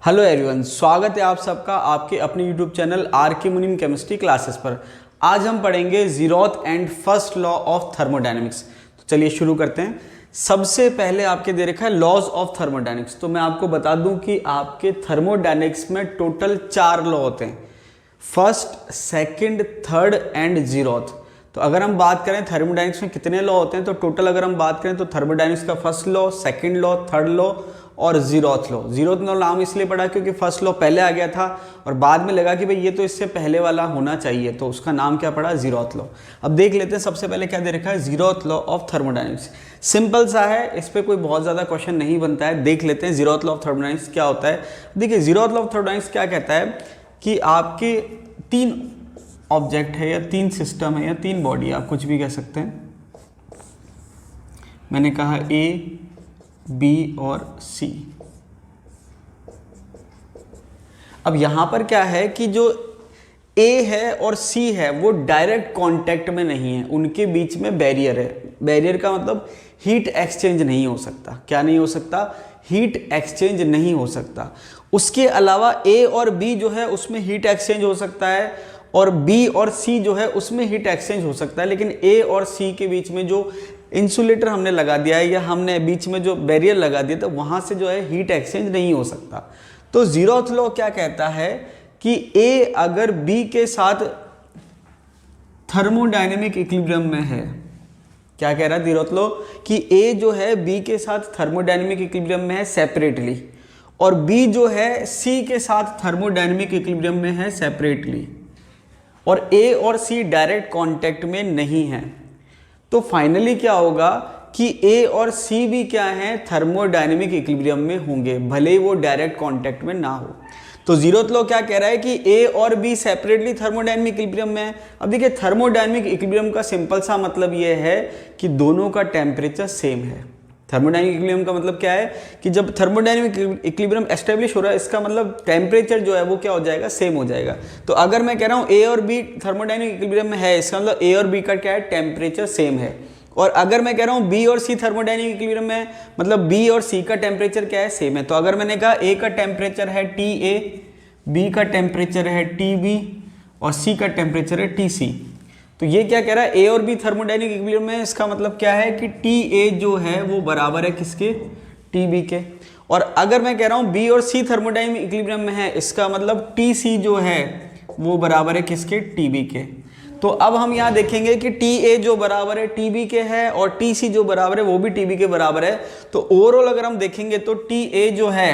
Hello everyone, स्वागत है आप सबका आपके अपने यूट्यूब चैनल आर के मुनीम केमिस्ट्री क्लासेस पर। आज हम पढ़ेंगे zeroth and first law of thermodynamics. तो चलिए शुरू करते हैं। सबसे पहले आपके दे रखा है लॉज ऑफ थर्मोडायनेमिक्स। तो मैं आपको बता दूं कि आपके थर्मोडायनेमिक्स में टोटल 4 लॉ होते हैं, first, second, third and zeroth. तो अगर हम बात करें थर्मोडायनेमिक्स में कितने लॉ होते हैं, तो टोटल अगर हम बात करें तो थर्मोडायनेमिक्स का first law, second law, third law और जीरोथ लॉ। जीरोथ लॉ नाम इसलिए पड़ा क्योंकि फर्स्ट लॉ पहले आ गया था और बाद में लगा कि भाई ये तो इससे पहले वाला होना चाहिए, तो उसका नाम क्या पड़ा, जीरोथ लॉ। अब देख लेते हैं सबसे पहले क्या दे रखा है, zeroth law of thermodynamics. Simple सा है, इस पर कोई बहुत ज़्यादा क्वेश्चन नहीं बनता है। देख लेते हैं जीरोथ लॉ ऑफ थर्मोडायनेमिक्स क्या होता है। देखिए जीरोथ लॉ ऑफ थर्मोडायनेमिक्स क्या कहता है कि आपके 3 ऑब्जेक्ट है या 3 सिस्टम है या 3 बॉडी, आप कुछ भी कह सकते हैं। मैंने कहा ए, बी और सी। अब यहां पर क्या है कि जो ए है और सी है वो डायरेक्ट कांटेक्ट में नहीं है, उनके बीच में बैरियर है। बैरियर का मतलब हीट एक्सचेंज नहीं हो सकता। क्या नहीं हो सकता? हीट एक्सचेंज नहीं हो सकता। उसके अलावा ए और बी जो है उसमें हीट एक्सचेंज हो सकता है और बी और सी जो है उसमें हीट एक्सचेंज हो सकता है, लेकिन ए और सी के बीच में जो इंसुलेटर हमने लगा दिया है या हमने बीच में जो बैरियर लगा दिया तो वहां से जो है हीट एक्सचेंज नहीं हो सकता। तो जीरोथ लॉ क्या कहता है कि ए अगर बी के साथ थर्मोडायनेमिक इक्विलिब्रियम में है, क्या कह रहा है जीरोथ लॉ कि ए जो है बी के साथ थर्मोडायनेमिक इक्विलिब्रियम में है सेपरेटली और बी जो है सी के साथ थर्मोडायनेमिक इक्विलिब्रियम में है सेपरेटली, और ए और सी डायरेक्ट कांटेक्ट में नहीं है, तो फाइनली क्या होगा कि ए और सी भी क्या है, थर्मोडायनेमिक इक्विलिब्रियम में होंगे, भले ही वो डायरेक्ट कांटेक्ट में ना हो। तो जीरोथ लॉ क्या कह रहा है कि ए और बी सेपरेटली थर्मोडायनेमिक इक्विलिब्रियम में है। अब देखिए थर्मोडायनेमिक इक्विलिब्रियम का सिंपल सा मतलब ये है कि दोनों का टेम्परेचर सेम है। थर्मोडायनेमिक इक्विलिब्रियम का मतलब क्या है कि जब थर्मोडायनेमिक इक्विलिब्रियम एस्टेब्लिश हो रहा है, इसका मतलब टेम्परेचर जो है वो क्या हो जाएगा, सेम हो जाएगा। तो अगर मैं कह रहा हूँ ए और बी थर्मोडायनेमिक इक्विलिब्रियम में है, इसका मतलब ए और बी का क्या है, टेम्परेचर सेम है। और अगर मैं कह रहा हूँ बी और सी थर्मोडायनेमिक इक्विलिब्रियम में, मतलब बी और सी का टेम्परेचर क्या है, सेम है। तो अगर मैंने कहा ए का टेम्परेचर है टी ए, बी का टेम्परेचर है टी बी और सी का टेम्परेचर है टी सी, तो ये क्या कह रहा है, ए और बी थर्मोडायनेमिक इक्विलिब्रियम में, इसका मतलब क्या है कि टी ए जो है वो बराबर है किसके, टी बी के। और अगर मैं कह रहा हूँ बी और सी थर्मोडायनेमिक इक्विलिब्रियम में है, इसका मतलब टी सी जो है वो बराबर है किसके, टी बी के। तो अब हम यहाँ देखेंगे कि टी ए जो बराबर है टी बी के है और टी सी जो बराबर है वो भी टी बी के बराबर है। तो ओवरऑल अगर हम देखेंगे तो टी ए जो है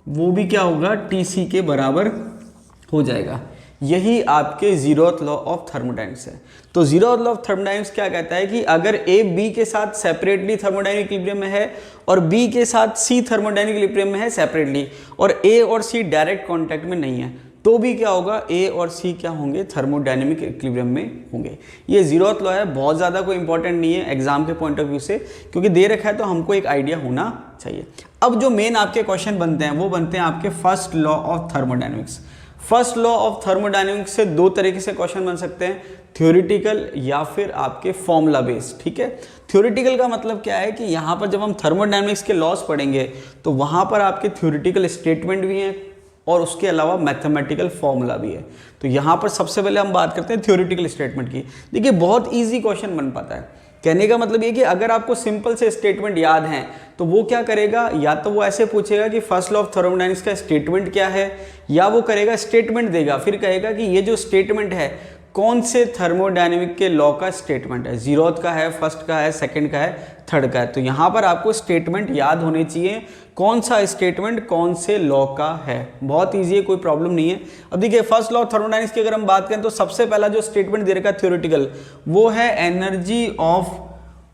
वो भी क्या होगा, टी सी के बराबर हो जाएगा। यही आपके जीरोथ लॉ ऑफ थर्मोडायनेमिक्स है। तो जीरोथ लॉ ऑफ थर्मोडायनेमिक्स क्या कहता है कि अगर ए बी के साथ सेपरेटली थर्मोडायनेमिक इक्विलिब्रियम में है और बी के साथ सी थर्मोडायनेमिक इक्विलिब्रियम में है सेपरेटली, और ए और सी डायरेक्ट कांटेक्ट में नहीं है, तो भी क्या होगा, ए और सी क्या होंगे, थर्मोडायनेमिक इक्विलिब्रियम में होंगे। ये जीरोथ लॉ है, बहुत ज़्यादा कोई इंपॉर्टेंट नहीं है एग्जाम के पॉइंट ऑफ व्यू से, क्योंकि दे रखा है तो हमको एक आइडिया होना चाहिए। अब जो मेन आपके क्वेश्चन बनते हैं वो बनते हैं आपके first law of thermodynamics. First law of thermodynamics से 2 तरीके से क्वेश्चन बन सकते हैं, थ्योरेटिकल या फिर आपके फॉर्मूला बेस्ड। ठीक है, थ्योरेटिकल का मतलब क्या है कि यहाँ पर जब हम थर्मोडायनेमिक्स के लॉस पढ़ेंगे तो वहाँ पर आपके थ्योरेटिकल स्टेटमेंट भी हैं और उसके अलावा मैथमेटिकल फॉर्मूला भी है। तो यहाँ पर सबसे पहले हम बात करते हैं थ्योरेटिकल स्टेटमेंट की। देखिए बहुत ईजी क्वेश्चन बन पाता है। कहने का मतलब ये कि अगर आपको सिंपल से स्टेटमेंट याद हैं तो वो क्या करेगा, या तो वो ऐसे पूछेगा कि फर्स्ट लॉ ऑफ थर्मोडायनेमिक्स का स्टेटमेंट क्या है, या वो करेगा स्टेटमेंट देगा, फिर कहेगा कि ये जो स्टेटमेंट है कौन से थर्मोडायनेमिक के लॉ का स्टेटमेंट है, जीरोथ का है, फर्स्ट का है, सेकंड का है, थर्ड का है। तो यहाँ पर आपको स्टेटमेंट याद होने चाहिए, कौन सा स्टेटमेंट कौन से लॉ का है। बहुत ईजी है, कोई प्रॉब्लम नहीं है। अब देखिए फर्स्ट लॉ ऑफ थर्मोडायनेमिक्स की अगर हम बात करें तो सबसे पहला जो स्टेटमेंट दे रखा है थ्योरेटिकल, वो है energy of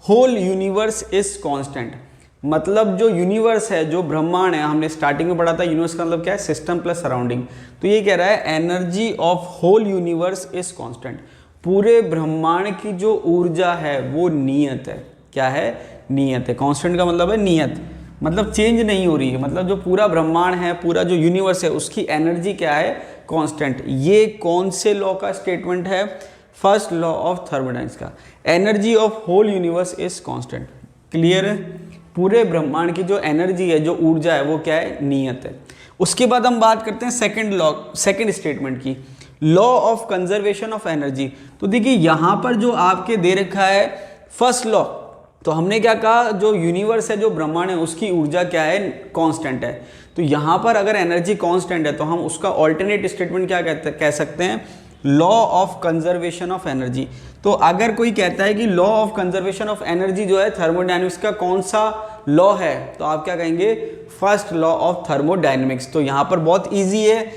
whole universe is constant. मतलब जो यूनिवर्स है, जो ब्रह्मांड है, हमने स्टार्टिंग में पढ़ा था यूनिवर्स का मतलब क्या है, सिस्टम प्लस सराउंडिंग। तो ये कह रहा है energy of whole universe is constant. पूरे ब्रह्मांड की जो ऊर्जा है वो नियत है। क्या है, नियत है। कांस्टेंट का मतलब है नियत, मतलब चेंज नहीं हो रही है। मतलब जो पूरा ब्रह्मांड है, पूरा जो यूनिवर्स है, उसकी एनर्जी क्या है, कांस्टेंट। ये कौन से लॉ का स्टेटमेंट है, फर्स्ट लॉ ऑफ थर्मोडायनेमिक्स का। Energy of whole universe is constant. Clear है, पूरे ब्रह्मांड की जो एनर्जी है, जो ऊर्जा है, वो क्या है, नियत है। उसके बाद हम बात करते हैं सेकंड स्टेटमेंट की, law of conservation of energy. तो देखिए यहाँ पर जो आपके दे रखा है फर्स्ट लॉ, तो हमने क्या कहा, जो यूनिवर्स है, जो ब्रह्मांड है, उसकी ऊर्जा क्या है, कांस्टेंट है। तो यहाँ पर अगर एनर्जी कांस्टेंट है तो हम उसका ऑल्टरनेट स्टेटमेंट क्या कह सकते हैं, law of conservation of energy. तो अगर कोई कहता है कि law of conservation of energy जो है थर्मोडायनेमिक्स का कौन सा लॉ है, तो आप क्या कहेंगे, फर्स्ट लॉ ऑफ थर्मोडायनेमिक्स। तो यहाँ पर बहुत ईजी है,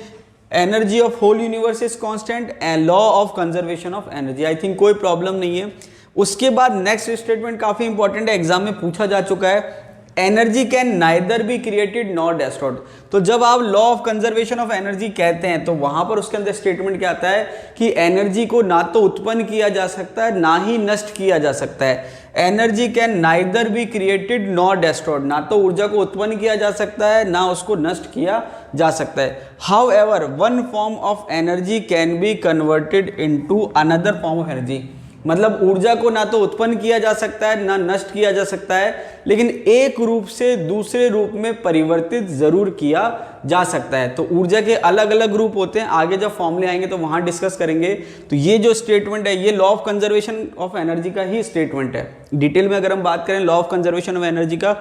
energy of whole universe is constant and law of conservation of energy. I think कोई प्रॉब्लम नहीं है। उसके बाद नेक्स्ट स्टेटमेंट काफी इंपॉर्टेंट है, एग्जाम में पूछा जा चुका है, energy can neither be created nor destroyed. तो जब आप law of conservation of energy कहते हैं तो वहां पर उसके अंदर स्टेटमेंट क्या आता है कि एनर्जी को ना तो उत्पन्न किया जा सकता है ना ही नष्ट किया जा सकता है। Energy can neither be created nor destroyed, ना तो ऊर्जा को उत्पन्न किया जा सकता है ना उसको नष्ट किया जा सकता है। How ever one form of energy can be converted into another form of energy, मतलब ऊर्जा को ना तो उत्पन्न किया जा सकता है ना नष्ट किया जा सकता है, लेकिन एक रूप से दूसरे रूप में परिवर्तित जरूर किया जा सकता है। तो ऊर्जा के अलग अलग रूप होते हैं, आगे जब फॉर्मूले आएंगे तो वहां डिस्कस करेंगे। तो ये जो स्टेटमेंट है ये law of conservation of energy का ही स्टेटमेंट है। डिटेल में अगर हम बात करें law of conservation of energy का,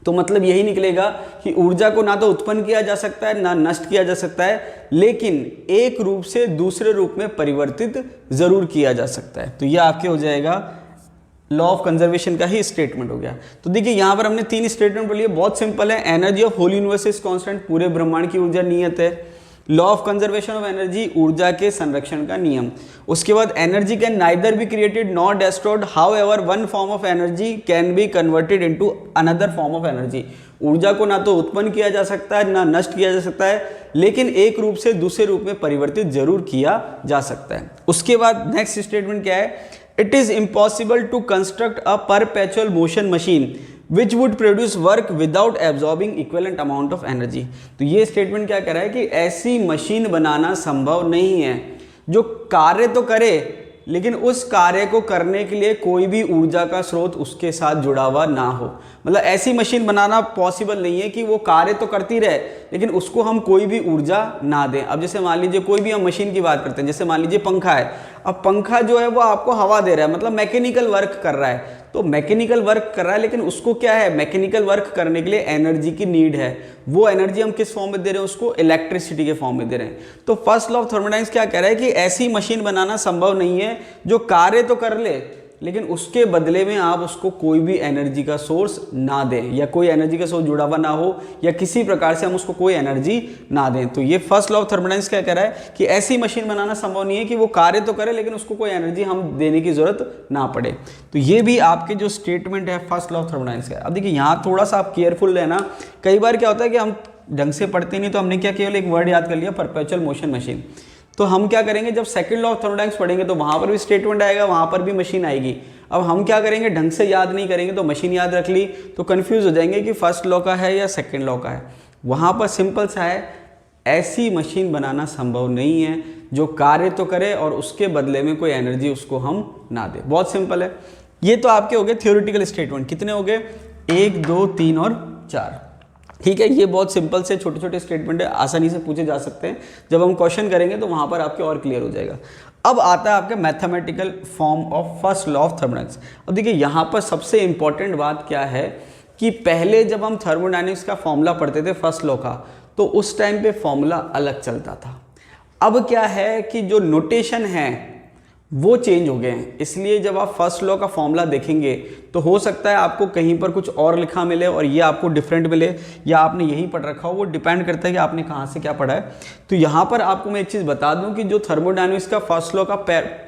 तो मतलब यही निकलेगा कि ऊर्जा को ना तो उत्पन्न किया जा सकता है ना नष्ट किया जा सकता है, लेकिन एक रूप से दूसरे रूप में परिवर्तित जरूर किया जा सकता है। तो यह आपके हो जाएगा लॉ ऑफ कंजर्वेशन का ही स्टेटमेंट हो गया। तो देखिए यहां पर हमने 3 स्टेटमेंट बोली है, बहुत सिंपल है। Energy of whole universe is constant, पूरे ब्रह्मांड की ऊर्जा नियत है। Law of conservation of energy, ऊर्जा के संरक्षण का नियम। उसके बाद energy can neither be created nor destroyed, however one form of energy can be converted into another form of energy. ऊर्जा को ना तो उत्पन्न किया जा सकता है ना नष्ट किया जा सकता है, लेकिन एक रूप से दूसरे रूप में परिवर्तित जरूर किया जा सकता है। उसके बाद नेक्स्ट स्टेटमेंट क्या है, it is impossible to construct a perpetual motion machine which would produce work without absorbing equivalent amount of energy. तो ये स्टेटमेंट क्या कह रहा है कि ऐसी मशीन बनाना संभव नहीं है जो कार्य तो करे लेकिन उस कार्य को करने के लिए कोई भी ऊर्जा का स्रोत उसके साथ जुड़ा हुआ ना हो। मतलब ऐसी मशीन बनाना पॉसिबल नहीं है कि वो कार्य तो करती रहे लेकिन उसको हम कोई भी ऊर्जा ना दें। अब जैसे मान लीजिए कोई भी हम मशीन की बात करते हैं, जैसे मान लीजिए पंखा है, अब पंखा जो है वो आपको हवा दे रहा है, मतलब मैकेनिकल वर्क कर रहा है। तो मैकेनिकल वर्क कर रहा है लेकिन उसको क्या है, मैकेनिकल वर्क करने के लिए एनर्जी की नीड है। वो एनर्जी हम किस फॉर्म में दे रहे हैं, उसको इलेक्ट्रिसिटी के फॉर्म में दे रहे हैं। तो फर्स्ट लॉ ऑफ थर्मोडायनेमिक्स क्या कह रहा है कि ऐसी मशीन बनाना संभव नहीं है जो कार्य तो कर ले लेकिन उसके बदले में आप उसको कोई भी एनर्जी का सोर्स ना दें, या कोई एनर्जी का सोर्स जुड़ा हुआ ना हो, या किसी प्रकार से हम उसको कोई एनर्जी ना दें। तो ये फर्स्ट लॉ ऑफ थर्मोडायनेमिक्स क्या कह रहा है कि ऐसी मशीन बनाना संभव नहीं है कि वो कार्य तो करे लेकिन उसको कोई एनर्जी हम देने की जरूरत ना पड़े। तो ये भी आपके जो स्टेटमेंट है फर्स्ट लॉ ऑफ थर्मोडायनेमिक्स का। अब देखिए यहाँ थोड़ा सा आप केयरफुल रहना, कई बार क्या होता है कि हम ढंग से पढ़ते नहीं, तो हमने क्या केवल एक वर्ड याद कर लिया, परपेचुअल मोशन मशीन। तो हम क्या करेंगे, जब सेकंड लॉ ऑफ थर्मोडायनेमिक्स पढ़ेंगे तो वहां पर भी स्टेटमेंट आएगा, वहां पर भी मशीन आएगी। अब हम क्या करेंगे, ढंग से याद नहीं करेंगे तो मशीन याद रख ली तो कंफ्यूज हो जाएंगे कि फर्स्ट लॉ का है या सेकंड लॉ का है। वहां पर सिंपल सा है, ऐसी मशीन बनाना संभव नहीं है जो कार्य तो करे और उसके बदले में कोई एनर्जी उसको हम ना दे। बहुत सिंपल है। ये तो आपके हो गए थ्योरेटिकल स्टेटमेंट। कितने हो गए, 1, 2, 3 और 4। ठीक है, ये बहुत सिंपल से छोटे छोटे स्टेटमेंट है, आसानी से पूछे जा सकते हैं। जब हम क्वेश्चन करेंगे तो वहां पर आपके और क्लियर हो जाएगा। अब आता है आपके mathematical form of first law of thermodynamics. अब देखिए यहाँ पर सबसे इंपॉर्टेंट बात क्या है कि पहले जब हम थर्मोडायनेमिक्स का फॉर्मूला पढ़ते थे फर्स्ट लॉ का, तो उस टाइम पे फॉर्मूला अलग चलता था। अब क्या है कि जो नोटेशन है वो चेंज हो गए हैं, इसलिए जब आप फर्स्ट लॉ का फॉर्मूला देखेंगे तो हो सकता है आपको कहीं पर कुछ और लिखा मिले और ये आपको डिफरेंट मिले, या आपने यही पढ़ रखा हो। वो डिपेंड करता है कि आपने कहाँ से क्या पढ़ा है। तो यहाँ पर आपको मैं एक चीज़ बता दूँ कि जो थर्मोडायनेमिक्स का फर्स्ट लॉ का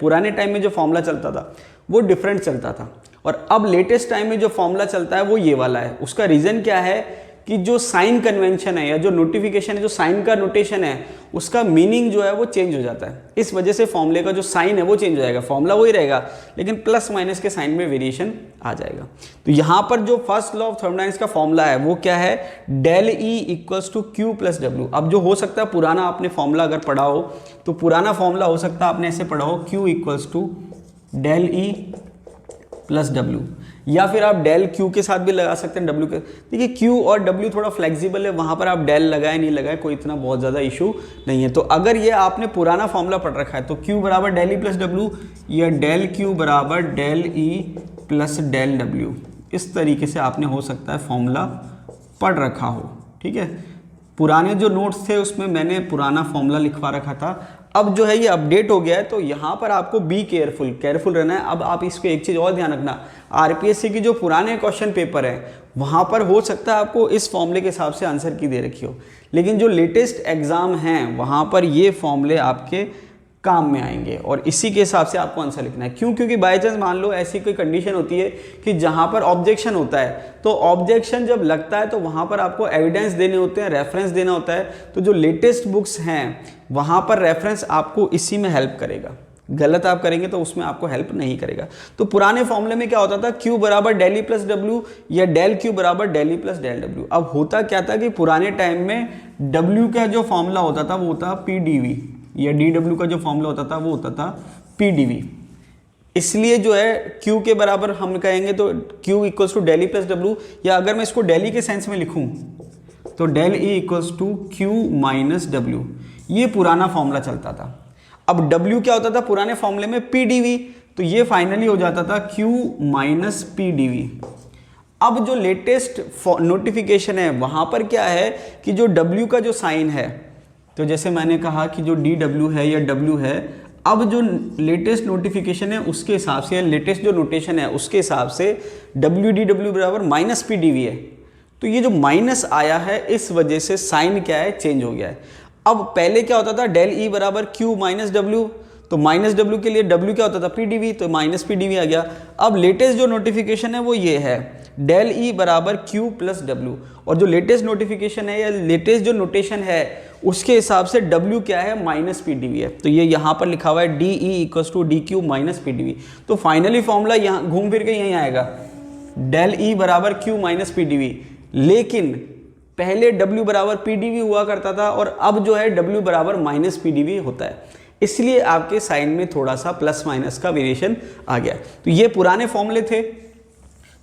पुराने टाइम में जो फॉर्मूला चलता था वो डिफरेंट चलता था, और अब लेटेस्ट टाइम में जो फॉर्मूला चलता है वो ये वाला है। उसका रीज़न क्या है कि जो साइन कन्वेंशन है या जो नोटिफिकेशन है, जो साइन का नोटेशन है, उसका मीनिंग जो है वो चेंज हो जाता है। इस वजह से फॉर्मूले का जो साइन है वो चेंज हो जाएगा। फॉर्मूला वही रहेगा लेकिन प्लस माइनस के साइन में वेरिएशन आ जाएगा। तो यहाँ पर जो फर्स्ट लॉ ऑफ थर्मोडायनेमिक्स का फॉर्मूला है वो क्या है, del E equals to Q plus W. अब जो हो सकता है पुराना आपने फॉर्मूला अगर पढ़ा हो तो पुराना फॉर्मूला हो सकता है आपने ऐसे पढ़ा हो, Q equals to del E plus W. या फिर आप डेल क्यू के साथ भी लगा सकते हैं डब्ल्यू के। देखिए क्यू और डब्ल्यू थोड़ा फ्लेक्सिबल है, वहाँ पर आप डेल लगाए नहीं लगाए कोई इतना बहुत ज़्यादा इशू नहीं है। तो अगर ये आपने पुराना फॉर्मूला पढ़ रखा है तो क्यू बराबर डेल ई प्लस डब्ल्यू या डेल क्यू बराबर del E plus del W, इस तरीके से आपने हो सकता है फॉर्मूला पढ़ रखा हो। ठीक है, पुराने जो नोट्स थे उसमें मैंने पुराना फॉर्मूला लिखवा रखा था, अब जो है ये अपडेट हो गया है, तो यहाँ पर आपको बी केयरफुल रहना है। अब आप इसको एक चीज़ और ध्यान रखना, आरपीएससी की जो पुराने क्वेश्चन पेपर है वहाँ पर हो सकता है आपको इस फॉर्मूले के हिसाब से आंसर की दे रखी हो, लेकिन जो लेटेस्ट एग्जाम हैं वहाँ पर ये फॉर्मूले आपके काम में आएंगे और इसी के हिसाब से आपको आंसर लिखना है। क्यों? क्योंकि बाय चांस मान लो ऐसी कोई कंडीशन होती है कि जहां पर ऑब्जेक्शन होता है, तो ऑब्जेक्शन जब लगता है तो वहां पर आपको एविडेंस देने होते हैं, रेफरेंस देना होता है। तो जो लेटेस्ट बुक्स हैं वहां पर रेफरेंस आपको इसी में हेल्प करेगा, गलत आप करेंगे तो उसमें आपको हेल्प नहीं करेगा। तो पुराने फॉर्मूले में क्या होता था, क्यू बराबर डेल ई प्लस डब्ल्यू या डेल क्यू बराबर del E plus del W. अब होता क्या था कि पुराने टाइम में डब्ल्यू का जो फॉर्मूला होता था वो होता पी डी वी, या डी डब्ल्यू का जो फॉर्मूला होता था वो होता था पी डी वी। इसलिए जो है Q के बराबर हम कहेंगे तो Q equals to del E plus W, या अगर मैं इसको डेल ई के सेंस में लिखूं तो del E equals to Q minus W, ये पुराना फॉर्मूला चलता था। अब W क्या होता था पुराने फॉर्मूले में, पी डी वी, तो ये फाइनली हो जाता था Q minus P D V. अब जो लेटेस्ट नोटिफिकेशन है वहां पर क्या है कि जो W का जो साइन है, तो जैसे मैंने कहा कि जो DW है या W है, अब जो लेटेस्ट नोटिफिकेशन है उसके हिसाब से, लेटेस्ट जो नोटेशन है उसके हिसाब से WDW बराबर माइनस पी डी वी है। तो ये जो माइनस आया है इस वजह से साइन क्या है, चेंज हो गया है। अब पहले क्या होता था, डेल ई बराबर क्यू माइनस डब्ल्यू, तो माइनस डब्ल्यू के लिए डब्ल्यू क्या होता था, पी डी वी, तो माइनस पी डी वी आ गया। अब लेटेस्ट जो नोटिफिकेशन है वो ये है डेल ई बराबर क्यू प्लस डब्ल्यू, और जो लेटेस्ट नोटिफिकेशन है या लेटेस्ट जो नोटेशन है उसके हिसाब से W क्या है, माइनस पी डी वी है। तो ये यहाँ पर लिखा हुआ है D E equals to D Q minus P D V. तो फाइनली फॉर्मूला यहाँ घूम फिर के यहीं आएगा, डेल ई बराबर Q minus P D V. लेकिन पहले W बराबर पी डी वी हुआ करता था और अब जो है W बराबर माइनस पी डी वी होता है, इसलिए आपके साइन में थोड़ा सा प्लस माइनस का वेरिएशन आ गया। तो ये पुराने फॉर्मूले थे,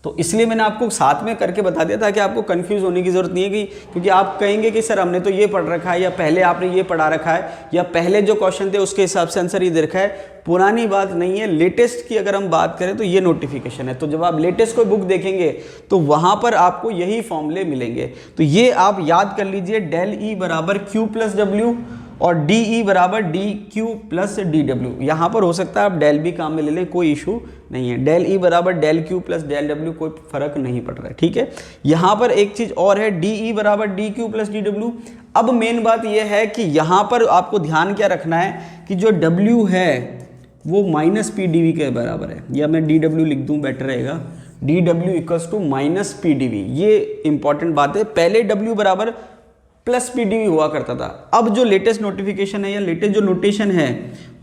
तो इसलिए मैंने आपको साथ में करके बता दिया ताकि आपको कंफ्यूज होने की ज़रूरत नहीं है कि, क्योंकि आप कहेंगे कि सर हमने तो ये पढ़ रखा है, या पहले आपने ये पढ़ा रखा है, या पहले जो क्वेश्चन थे उसके हिसाब से आंसर ये दे रखा है। पुरानी बात नहीं है, लेटेस्ट की अगर हम बात करें तो ये नोटिफिकेशन है। तो जब आप लेटेस्ट कोई बुक देखेंगे तो वहाँ पर आपको यही फॉर्मूले मिलेंगे। तो ये आप याद कर लीजिए, डेल ई बराबर क्यू प्लस डब्ल्यू और डी ई बराबर D Q plus D W. यहाँ पर हो सकता है आप डेल भी काम में ले लें, कोई इशू नहीं है। डेल ई बराबर del Q plus del W, कोई फर्क नहीं पड़ रहा है। ठीक है, यहाँ पर एक चीज़ और है, डी ई बराबर D Q plus D W. अब मेन बात यह है कि यहाँ पर आपको ध्यान क्या रखना है कि जो डब्ल्यू है वो माइनस पी डी वी के बराबर है, या मैं डी डब्ल्यू लिख दूँ बेटर रहेगा, D W equals to minus P D V. ये इंपॉर्टेंट बात है, पहले डब्ल्यू बराबर प्लस पी डी वी हुआ करता था। अब जो लेटेस्ट नोटिफिकेशन है या लेटेस्ट जो नोटेशन है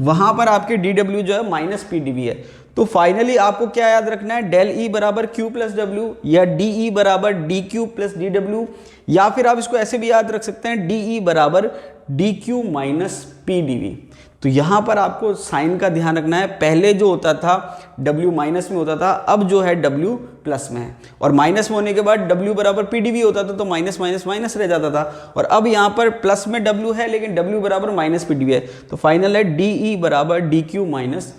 वहां पर आपके डी डब्ल्यू जो है माइनस पी डी वी है। तो फाइनली आपको क्या याद रखना है, डेल ई बराबर क्यू प्लस डब्ल्यू या डी ई बराबर D Q plus D W, या फिर आप इसको ऐसे भी याद रख सकते हैं डी ई बराबर D Q minus P D V. तो यहाँ पर आपको साइन का ध्यान रखना है, पहले जो होता था W माइनस में होता था, अब जो है W प्लस में है, और माइनस में होने के बाद W बराबर पी डी वी होता था तो माइनस माइनस माइनस रह जाता था, और अब यहाँ पर प्लस में W है लेकिन W बराबर माइनस पी डी वी है। तो फाइनल है डी ई बराबर D Q minus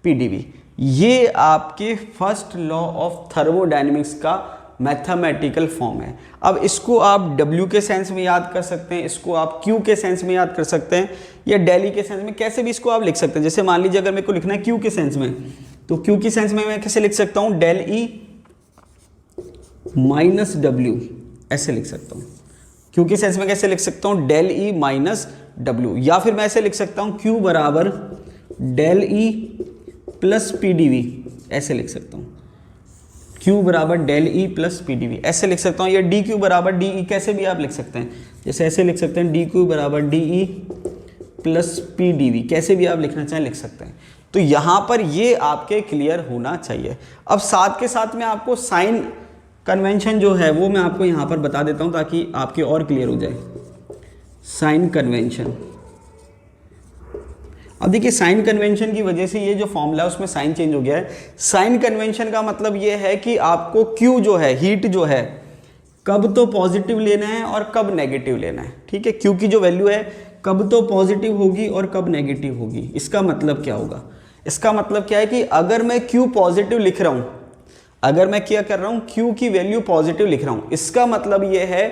P D V. ये आपके फर्स्ट लॉ ऑफ थर्मोडायनेमिक्स का मैथमेटिकल फॉर्म है। अब इसको आप W के सेंस में याद कर सकते हैं, इसको आप Q के सेंस में याद कर सकते हैं, या डेल ई के सेंस में, कैसे भी इसको आप लिख सकते हैं। जैसे मान लीजिए अगर मेरे को लिखना है Q के सेंस में, तो Q के सेंस में मैं कैसे लिख सकता हूँ, डेल ई माइनस डब्ल्यू, ऐसे लिख सकता हूँ। Q के सेंस में कैसे लिख सकता हूँ, डेल ई माइनस डब्ल्यू, या फिर मैं ऐसे लिख सकता हूँ Q बराबर del E plus P D V, ऐसे लिख सकता हूँ। Q बराबर del E plus P D V, ऐसे लिख सकता हूँ, या डी क्यू बराबर डी ई, कैसे भी आप लिख सकते हैं। जैसे ऐसे लिख सकते हैं डी क्यू बराबर D E plus P D V, कैसे भी आप लिखना चाहें लिख सकते हैं। तो यहाँ पर ये आपके क्लियर होना चाहिए। अब साथ के साथ में आपको साइन कन्वेंशन जो है वो मैं आपको यहाँ पर बता देता हूँ ताकि आपके और क्लियर हो जाए। साइन कन्वेंशन, अब देखिए साइन कन्वेंशन की वजह से ये जो फॉर्मूला है उसमें साइन चेंज हो गया है। साइन कन्वेंशन का मतलब ये है कि आपको Q जो है, हीट जो है, कब तो पॉजिटिव लेना है और कब नेगेटिव लेना है। ठीक है, Q की जो वैल्यू है कब तो पॉजिटिव होगी और कब नेगेटिव होगी। इसका मतलब क्या होगा, इसका मतलब क्या है कि अगर मैं Q पॉजिटिव लिख रहा हूं, अगर मैं क्या कर रहा हूं, Q की वैल्यू पॉजिटिव लिख रहा हूं, इसका मतलब ये है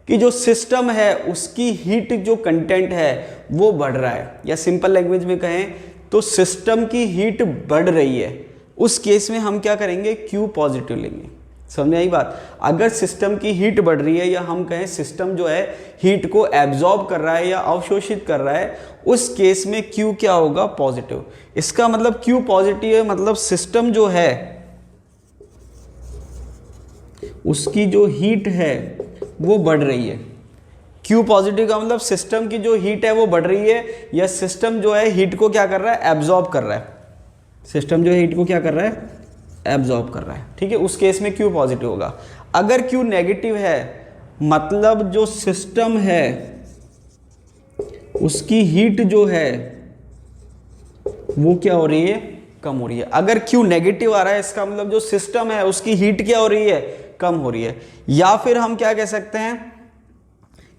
कि जो सिस्टम है उसकी हीट जो कंटेंट है वो बढ़ रहा है, या सिंपल लैंग्वेज में कहें तो सिस्टम की हीट बढ़ रही है। उस केस में हम क्या करेंगे, Q पॉजिटिव लेंगे। समझ में आई बात। अगर सिस्टम की हीट बढ़ रही है, या हम कहें सिस्टम जो है हीट को एब्जॉर्ब कर रहा है या अवशोषित कर रहा है, उस केस में Q क्या होगा, पॉजिटिव। इसका मतलब Q पॉजिटिव है, मतलब सिस्टम जो है उसकी जो हीट है वो बढ़ रही है। Q पॉजिटिव का मतलब सिस्टम की जो हीट है वो बढ़ रही है, या सिस्टम जो है हीट को क्या कर रहा है, एब्जॉर्ब कर रहा है। सिस्टम जो है हीट को क्या कर रहा है, एब्जॉर्ब कर रहा है। ठीक है, उस केस में Q पॉजिटिव होगा। अगर Q नेगेटिव है, मतलब जो सिस्टम है उसकी हीट जो है वो क्या हो रही है, कम हो रही है। अगर Q नेगेटिव आ रहा है, इसका मतलब जो सिस्टम है उसकी हीट क्या हो रही है, कम हो रही है। या फिर हम क्या कह सकते हैं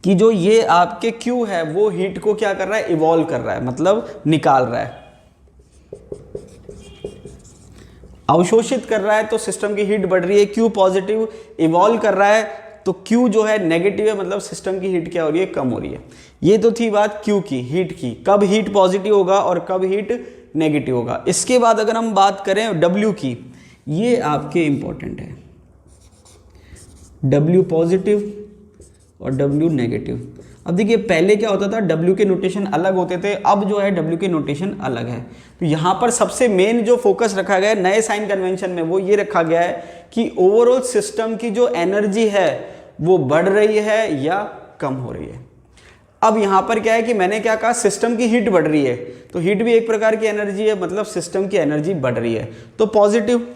कि जो ये आपके Q है वो हीट को क्या कर रहा है, इवॉल्व कर रहा है, मतलब निकाल रहा है, अवशोषित कर रहा है। तो सिस्टम की हीट बढ़ रही है, Q पॉजिटिव। इवॉल्व कर रहा है तो Q जो है नेगेटिव है, मतलब सिस्टम की हीट क्या हो रही है, कम हो रही है। ये तो थी बात Q की, हीट की, कब हीट पॉजिटिव होगा और कब हीट नेगेटिव होगा। इसके बाद अगर हम बात करें W की, ये आपके इंपॉर्टेंट है, W पॉजिटिव और W नेगेटिव। अब देखिए पहले क्या होता था, W के नोटेशन अलग होते थे, अब जो है W के नोटेशन अलग है। तो यहाँ पर सबसे मेन जो फोकस रखा गया है नए साइन कन्वेंशन में, वो ये रखा गया है कि ओवरऑल सिस्टम की जो एनर्जी है वो बढ़ रही है या कम हो रही है। अब यहाँ पर क्या है कि मैंने क्या कहा, सिस्टम की हीट बढ़ रही है, तो हीट भी एक प्रकार की एनर्जी है, मतलब सिस्टम की एनर्जी बढ़ रही है तो पॉजिटिव,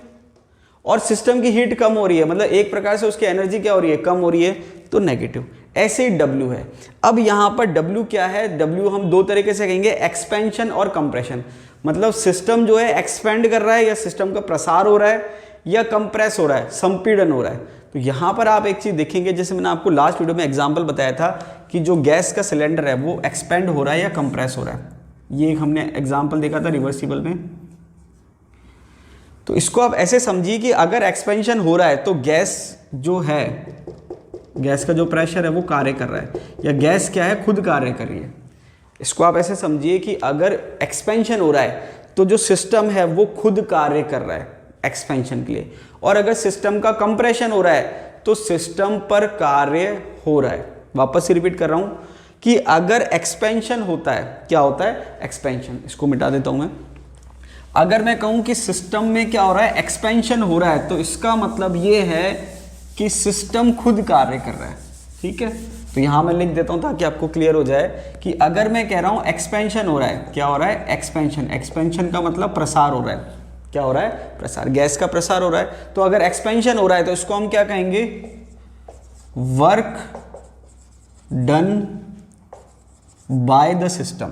और सिस्टम की हीट कम हो रही है, मतलब एक प्रकार से उसकी एनर्जी क्या हो रही है, कम हो रही है, तो नेगेटिव। ऐसे ही W है। अब यहाँ पर W क्या है, W हम दो तरीके से कहेंगे, एक्सपेंशन और कंप्रेशन। मतलब सिस्टम जो है एक्सपेंड कर रहा है, या सिस्टम का प्रसार हो रहा है, या कंप्रेस हो रहा है, संपीड़न हो रहा है। तो यहाँ पर आप एक चीज़ देखेंगे, जैसे मैंने आपको लास्ट वीडियो में एग्जाम्पल बताया था कि जो गैस का सिलेंडर है वो एक्सपेंड हो रहा है या कंप्रेस हो रहा है। ये हमने एग्जाम्पल देखा था रिवर्सिबल में। तो इसको आप ऐसे समझिए कि अगर एक्सपेंशन हो रहा है तो गैस जो है, गैस का जो प्रेशर है वो कार्य कर रहा है, या गैस क्या है, खुद कार्य कर रही है। इसको आप ऐसे समझिए कि अगर एक्सपेंशन हो रहा है तो जो सिस्टम है वो खुद कार्य कर रहा है एक्सपेंशन के लिए, और अगर सिस्टम का कंप्रेशन हो रहा है तो सिस्टम पर कार्य हो रहा है। वापस से रिपीट कर रहा हूं कि अगर एक्सपेंशन होता है, क्या होता है, एक्सपेंशन। इसको मिटा देता हूं मैं। अगर मैं कहूं कि सिस्टम में क्या हो रहा है, एक्सपेंशन हो रहा है, तो इसका मतलब ये है कि सिस्टम खुद कार्य कर रहा है। ठीक है, तो यहां मैं लिख देता हूं ताकि आपको क्लियर हो जाए कि अगर मैं कह रहा हूं एक्सपेंशन हो रहा है, क्या हो रहा है, एक्सपेंशन। एक्सपेंशन का मतलब प्रसार हो रहा है, क्या हो रहा है, प्रसार, गैस का प्रसार हो रहा है। तो अगर एक्सपेंशन हो रहा है तो इसको हम क्या कहेंगे, work done by the system,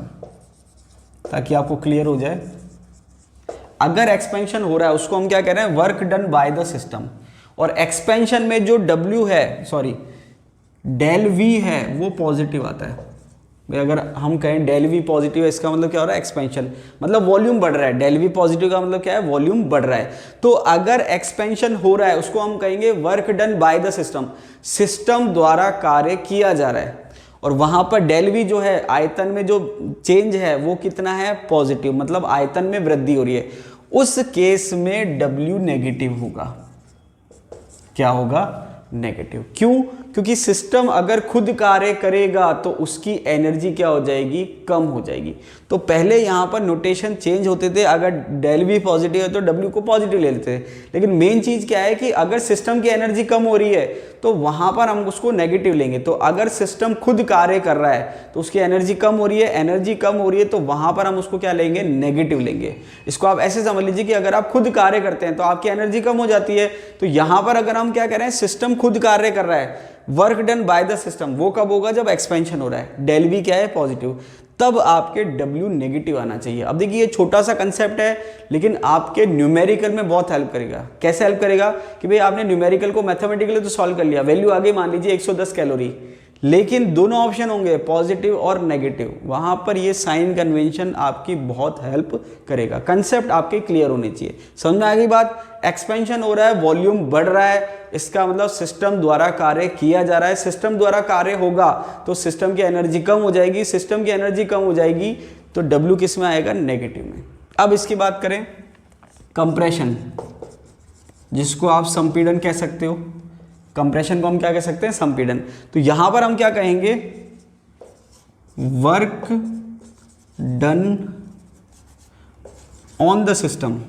ताकि आपको क्लियर हो जाए। अगर एक्सपेंशन हो रहा है उसको हम क्या कह रहे हैं, work done by the system. और एक्सपेंशन में जो W है, सॉरी डेल V है, वो पॉजिटिव आता है। अगर हम कहें डेल V पॉजिटिव है, इसका मतलब क्या हो रहा है, एक्सपेंशन, मतलब वॉल्यूम बढ़ रहा है। डेल V पॉजिटिव का मतलब क्या है, वॉल्यूम बढ़ रहा है। तो अगर एक्सपेंशन हो रहा है उसको हम कहेंगे work done by the system, system द्वारा कार्य किया जा रहा है। और वहां पर डेल V जो है, आयतन में जो चेंज है वो कितना है, पॉजिटिव, मतलब आयतन में वृद्धि हो रही है। उस केस में W नेगेटिव होगा। क्या होगा, नेगेटिव। क्यों, क्योंकि सिस्टम अगर खुद कार्य करेगा तो उसकी एनर्जी क्या हो जाएगी, कम हो जाएगी। तो पहले यहाँ पर नोटेशन चेंज होते थे, अगर डेल V पॉजिटिव है तो W को पॉजिटिव ले लेते थे। लेकिन मेन चीज़ क्या है कि अगर सिस्टम की एनर्जी कम हो रही है तो वहाँ पर हम उसको नेगेटिव लेंगे। तो अगर सिस्टम खुद कार्य कर रहा है तो उसकी एनर्जी कम हो रही है, एनर्जी कम हो रही है तो वहाँ पर हम उसको क्या लेंगे, नेगेटिव लेंगे। इसको आप ऐसे समझ लीजिए कि अगर आप खुद कार्य करते हैं तो आपकी एनर्जी कम हो जाती है। तो यहाँ पर अगर हम क्या कह रहे हैं, सिस्टम खुद कार्य कर रहा है, work done by the system, वो कब होगा, जब एक्सपेंशन हो रहा है, डेल V क्या है, पॉजिटिव। तब आपके W नेगेटिव आना चाहिए। अब देखिए ये छोटा सा कंसेप्ट है, लेकिन आपके न्यूमेरिकल में बहुत हेल्प करेगा। कैसे हेल्प करेगा कि भाई आपने न्यूमेरिकल को मैथमेटिकली तो सॉल्व कर लिया, वैल्यू आ गई मान लीजिए 110 कैलोरी, लेकिन दोनों ऑप्शन होंगे पॉजिटिव और नेगेटिव, वहां पर ये साइन कन्वेंशन आपकी बहुत हेल्प करेगा। कंसेप्ट आपके क्लियर होने चाहिए। समझ में आ गई बात? एक्सपेंशन हो रहा है, वॉल्यूम बढ़ रहा है, इसका मतलब सिस्टम द्वारा कार्य किया जा रहा है। सिस्टम द्वारा कार्य होगा तो सिस्टम की एनर्जी कम हो जाएगी, सिस्टम की एनर्जी कम हो जाएगी तो W किस में आएगा? नेगेटिव में। अब इसकी बात करें कंप्रेशन, जिसको आप संपीड़न कह सकते हो। कंप्रेशन को हम क्या कह सकते हैं? संपीड़न। तो यहां पर हम क्या कहेंगे? Work done on the system.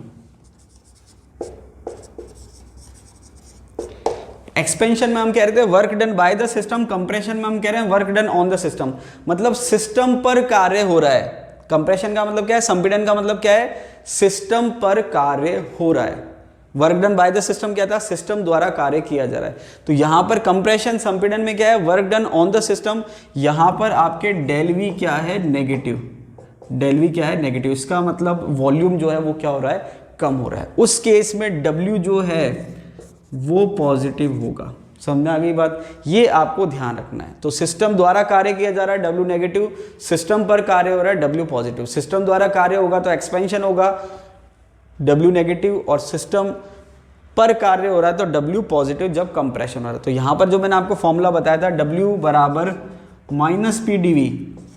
Expansion में हम कह रहे थे work done by the system, compression में हम कह रहे हैं work done on the system, मतलब सिस्टम पर कार्य हो रहा है। कंप्रेशन का मतलब क्या है? संपीड़न का मतलब क्या है? सिस्टम पर कार्य हो रहा है। Work done by the system क्या था? सिस्टम द्वारा कार्य किया जा रहा है। तो यहां पर कंप्रेशन संपीड़न में क्या है? Work done on the system. यहां पर आपके डेल वी क्या है? नेगेटिव। डेल वी क्या है? नेगेटिव। इसका मतलब वॉल्यूम जो है वो क्या हो रहा है? कम हो रहा है। उस केस में W जो है वो पॉजिटिव होगा। समझ आ गई बात? ये आपको ध्यान रखना है। तो सिस्टम द्वारा कार्य किया जा रहा है, W नेगेटिव, सिस्टम पर कार्य हो रहा है, W पॉजिटिव। सिस्टम द्वारा कार्य होगा तो एक्सपेंशन होगा, W नेगेटिव, और सिस्टम पर कार्य हो रहा है तो W पॉजिटिव जब कंप्रेशन हो रहा है। तो यहां पर जो मैंने आपको फॉर्मूला बताया था W बराबर -PdV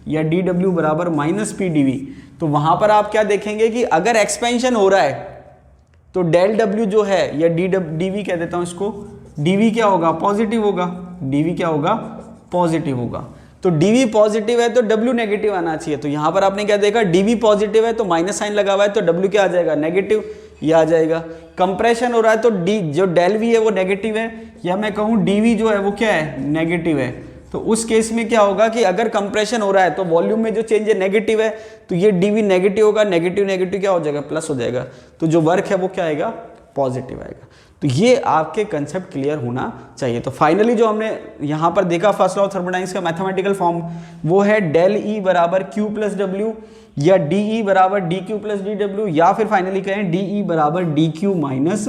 या dW बराबर -PdV, तो वहां पर आप क्या देखेंगे कि अगर एक्सपेंशन हो रहा है तो डेल W जो है, या dV कह देता हूं इसको, dV क्या होगा? पॉजिटिव होगा। dV क्या होगा? पॉजिटिव होगा। तो dV पॉजिटिव है तो W नेगेटिव आना चाहिए। तो यहां पर आपने क्या देखा? dV पॉजिटिव है तो माइनस साइन लगा हुआ है तो W क्या आ जाएगा? नेगेटिव। ये आ जाएगा। कंप्रेशन हो रहा है तो D जो डेल V है वो नेगेटिव है, या मैं कहूं dV जो है वो क्या है? नेगेटिव है। तो उस केस में क्या होगा कि अगर कंप्रेशन हो रहा है तो वॉल्यूम में जो चेंज है नेगेटिव है, तो ये dV नेगेटिव होगा, नेगेटिव नेगेटिव क्या हो जाएगा? प्लस हो जाएगा। तो जो वर्क है वो क्या आएगा? पॉजिटिव आएगा। तो ये आपके कंसेप्ट क्लियर होना चाहिए। तो फाइनली जो हमने यहां पर देखा फर्स्ट लॉ ऑफ थर्मोडायनामिक्स का मैथमेटिकल फॉर्म, वो है डेल E बराबर Q प्लस W, या DE बराबर DQ प्लस DW, या फिर फाइनली कहें DE बराबर DQ माइनस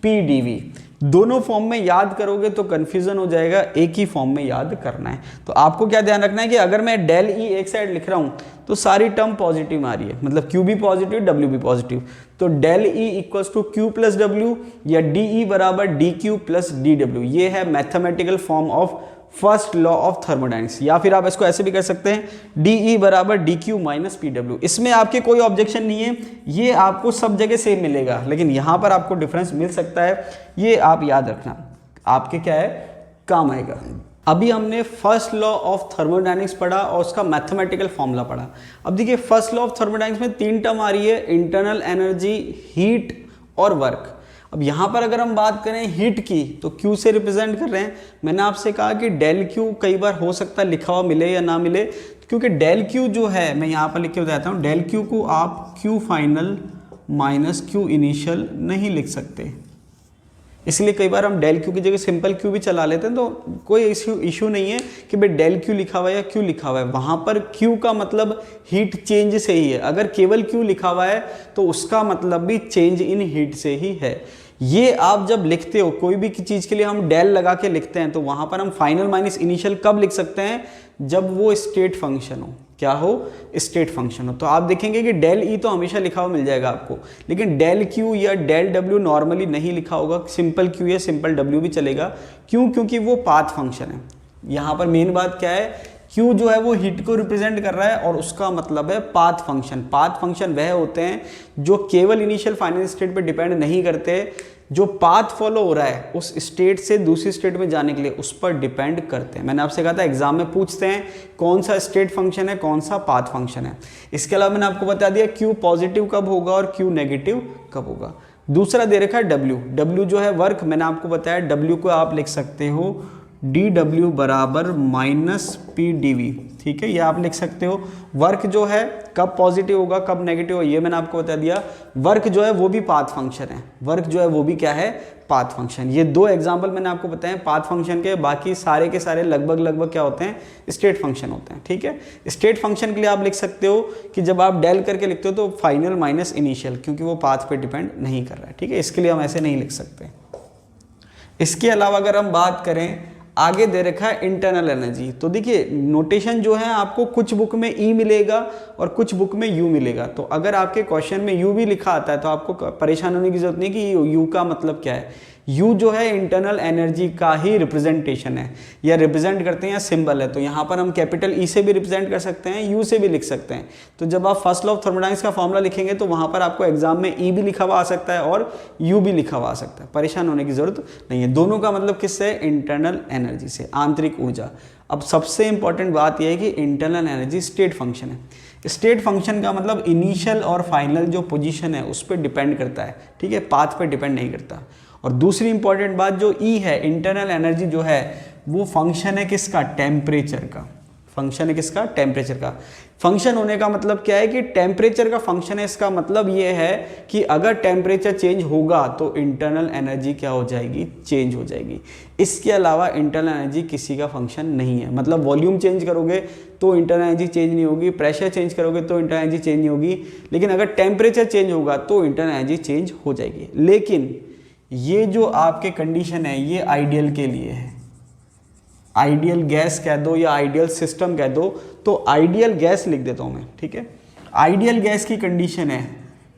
PdV। दोनों फॉर्म में याद करोगे तो कंफ्यूजन हो जाएगा, एक ही फॉर्म में याद करना है। तो आपको क्या ध्यान रखना है कि अगर मैं डेल E एक साइड लिख रहा हूं तो सारी टर्म पॉजिटिव में आ रही है, मतलब Q भी पॉजिटिव, W भी पॉजिटिव। तो del E equals to Q plus W, या DE बराबर DQ प्लस DW। ये है mathematical form of first law of thermodynamics, या फिर आप इसको ऐसे भी कर सकते हैं DE बराबर DQ माइनस PW। इसमें आपके कोई ऑब्जेक्शन नहीं है, ये आपको सब जगह सेम मिलेगा, लेकिन यहां पर आपको डिफरेंस मिल सकता है, ये आप याद रखना, आपके क्या है? काम आएगा। अभी हमने फर्स्ट लॉ ऑफ थर्मोडायनामिक्स पढ़ा और उसका मैथमेटिकल फॉर्मूला पढ़ा। अब देखिए फर्स्ट लॉ ऑफ थर्मोडायनामिक्स में 3 टर्म आ रही है, इंटरनल एनर्जी, हीट और वर्क। अब यहाँ पर अगर हम बात करें हीट की तो Q से रिप्रेजेंट कर रहे हैं। मैंने आपसे कहा कि डेल Q कई बार हो सकता है लिखा हुआ मिले या ना मिले, क्योंकि डेल Q जो है, मैं यहाँ पर लिख के बताता हूँ, डेल Q को आप Q final minus Q initial नहीं लिख सकते, इसलिए कई बार हम डेल Q की जगह सिंपल Q भी चला लेते हैं। तो कोई इशू नहीं है कि भाई डेल Q लिखा हुआ है या Q लिखा हुआ है, वहाँ पर Q का मतलब हीट चेंज से ही है। अगर केवल Q लिखा हुआ है तो उसका मतलब भी चेंज इन हीट से ही है। ये आप जब लिखते हो कोई भी चीज़ के लिए हम डेल लगा के लिखते हैं, तो वहाँ पर हम फाइनल माइनस इनिशियल कब लिख सकते हैं? जब वो स्टेट फंक्शन हो। क्या हो? स्टेट फंक्शन हो। तो आप देखेंगे कि डेल E तो हमेशा लिखा हुआ मिल जाएगा आपको, लेकिन डेल Q या डेल W नॉर्मली नहीं लिखा होगा, सिंपल Q या सिंपल W भी चलेगा। क्यों? क्योंकि वो पाथ फंक्शन है। यहाँ पर मेन बात क्या है? Q जो है वो हीट को रिप्रेजेंट कर रहा है और उसका मतलब है पाथ फंक्शन। पाथ फंक्शन वह होते हैं जो केवल इनिशियल फाइनल स्टेट पे डिपेंड नहीं करते, जो पाथ फॉलो हो रहा है उस स्टेट से दूसरी स्टेट में जाने के लिए उस पर डिपेंड करते हैं। मैंने आपसे कहा था एग्जाम में पूछते हैं कौन सा स्टेट फंक्शन है, कौन सा पाथ फंक्शन है। इसके अलावा मैंने आपको बता दिया Q पॉजिटिव कब होगा और Q नेगेटिव कब होगा। दूसरा दे रखा है W। W जो है वर्क, मैंने आपको बताया W को आप लिख सकते हो dW बराबर -P/dV। ठीक है, ये आप लिख सकते हो। वर्क जो है कब पॉजिटिव होगा कब नेगेटिव होगा ये मैंने आपको बता दिया। वर्क जो है वो भी पाथ फंक्शन है, वर्क जो है वो भी क्या है, पाथ फंक्शन। ये दो एग्जांपल मैंने आपको बताए पाथ फंक्शन के, बाकी सारे के सारे लगभग क्या होते हैं, स्टेट फंक्शन होते हैं। ठीक है, स्टेट फंक्शन के लिए आप लिख सकते हो कि जब आप डेल करके लिखते हो तो फाइनल माइनस इनिशियल, क्योंकि वो पाथ पे डिपेंड नहीं कर रहा है। ठीक है, इसके लिए हम ऐसे नहीं लिख सकते। इसके अलावा अगर हम बात करें, आगे दे रखा है इंटरनल एनर्जी। तो देखिए नोटेशन जो है आपको कुछ बुक में ई मिलेगा और कुछ बुक में यू मिलेगा। तो अगर आपके क्वेश्चन में यू भी लिखा आता है तो आपको परेशान होने की जरूरत नहीं कि यू का मतलब क्या है। यू जो है इंटरनल एनर्जी का ही रिप्रेजेंटेशन है, या रिप्रेजेंट करते हैं या सिंबल है। तो यहाँ पर हम कैपिटल ई से भी रिप्रेजेंट कर सकते हैं, यू से भी लिख सकते हैं। तो जब आप फर्स्ट लॉ ऑफ थर्मोडायनामिक्स का फॉर्मूला लिखेंगे तो वहाँ पर आपको एग्जाम में ई भी लिखा हुआ आ सकता है और यू भी लिखा हुआ आ सकता है। परेशान होने की जरूरत नहीं है। दोनों का मतलब किससे, इंटरनल एनर्जी से, आंतरिक ऊर्जा। अब सबसे इंपॉर्टेंट बात यह है कि इंटरनल एनर्जी स्टेट फंक्शन है। स्टेट फंक्शन का मतलब इनिशियल और फाइनल जो पोजीशन है उस पर डिपेंड करता है। ठीक है, पाथ पे डिपेंड नहीं करता। और दूसरी इंपॉर्टेंट बात जो ई है, इंटरनल एनर्जी जो है वो फंक्शन है किसका, टेम्परेचर का। फंक्शन है किसका, टेम्परेचर का। फंक्शन होने का मतलब क्या है कि टेम्परेचर का फंक्शन है। इसका मतलब ये है कि अगर टेम्परेचर चेंज होगा तो इंटरनल एनर्जी क्या हो जाएगी, चेंज हो जाएगी। इसके अलावा इंटरनल एनर्जी किसी का फंक्शन नहीं है। मतलब वॉल्यूम चेंज करोगे तो इंटरनल एनर्जी चेंज नहीं होगी, प्रेशर चेंज करोगे तो इंटरनल एनर्जी चेंज नहीं होगी, लेकिन अगर टेम्परेचर चेंज होगा तो इंटरनल एनर्जी चेंज हो जाएगी। लेकिन ये जो आपके कंडीशन है ये आइडियल के लिए है। आइडियल गैस कह दो या आइडियल सिस्टम कह दो, तो आइडियल गैस लिख देता हूं मैं। ठीक है, आइडियल गैस की कंडीशन है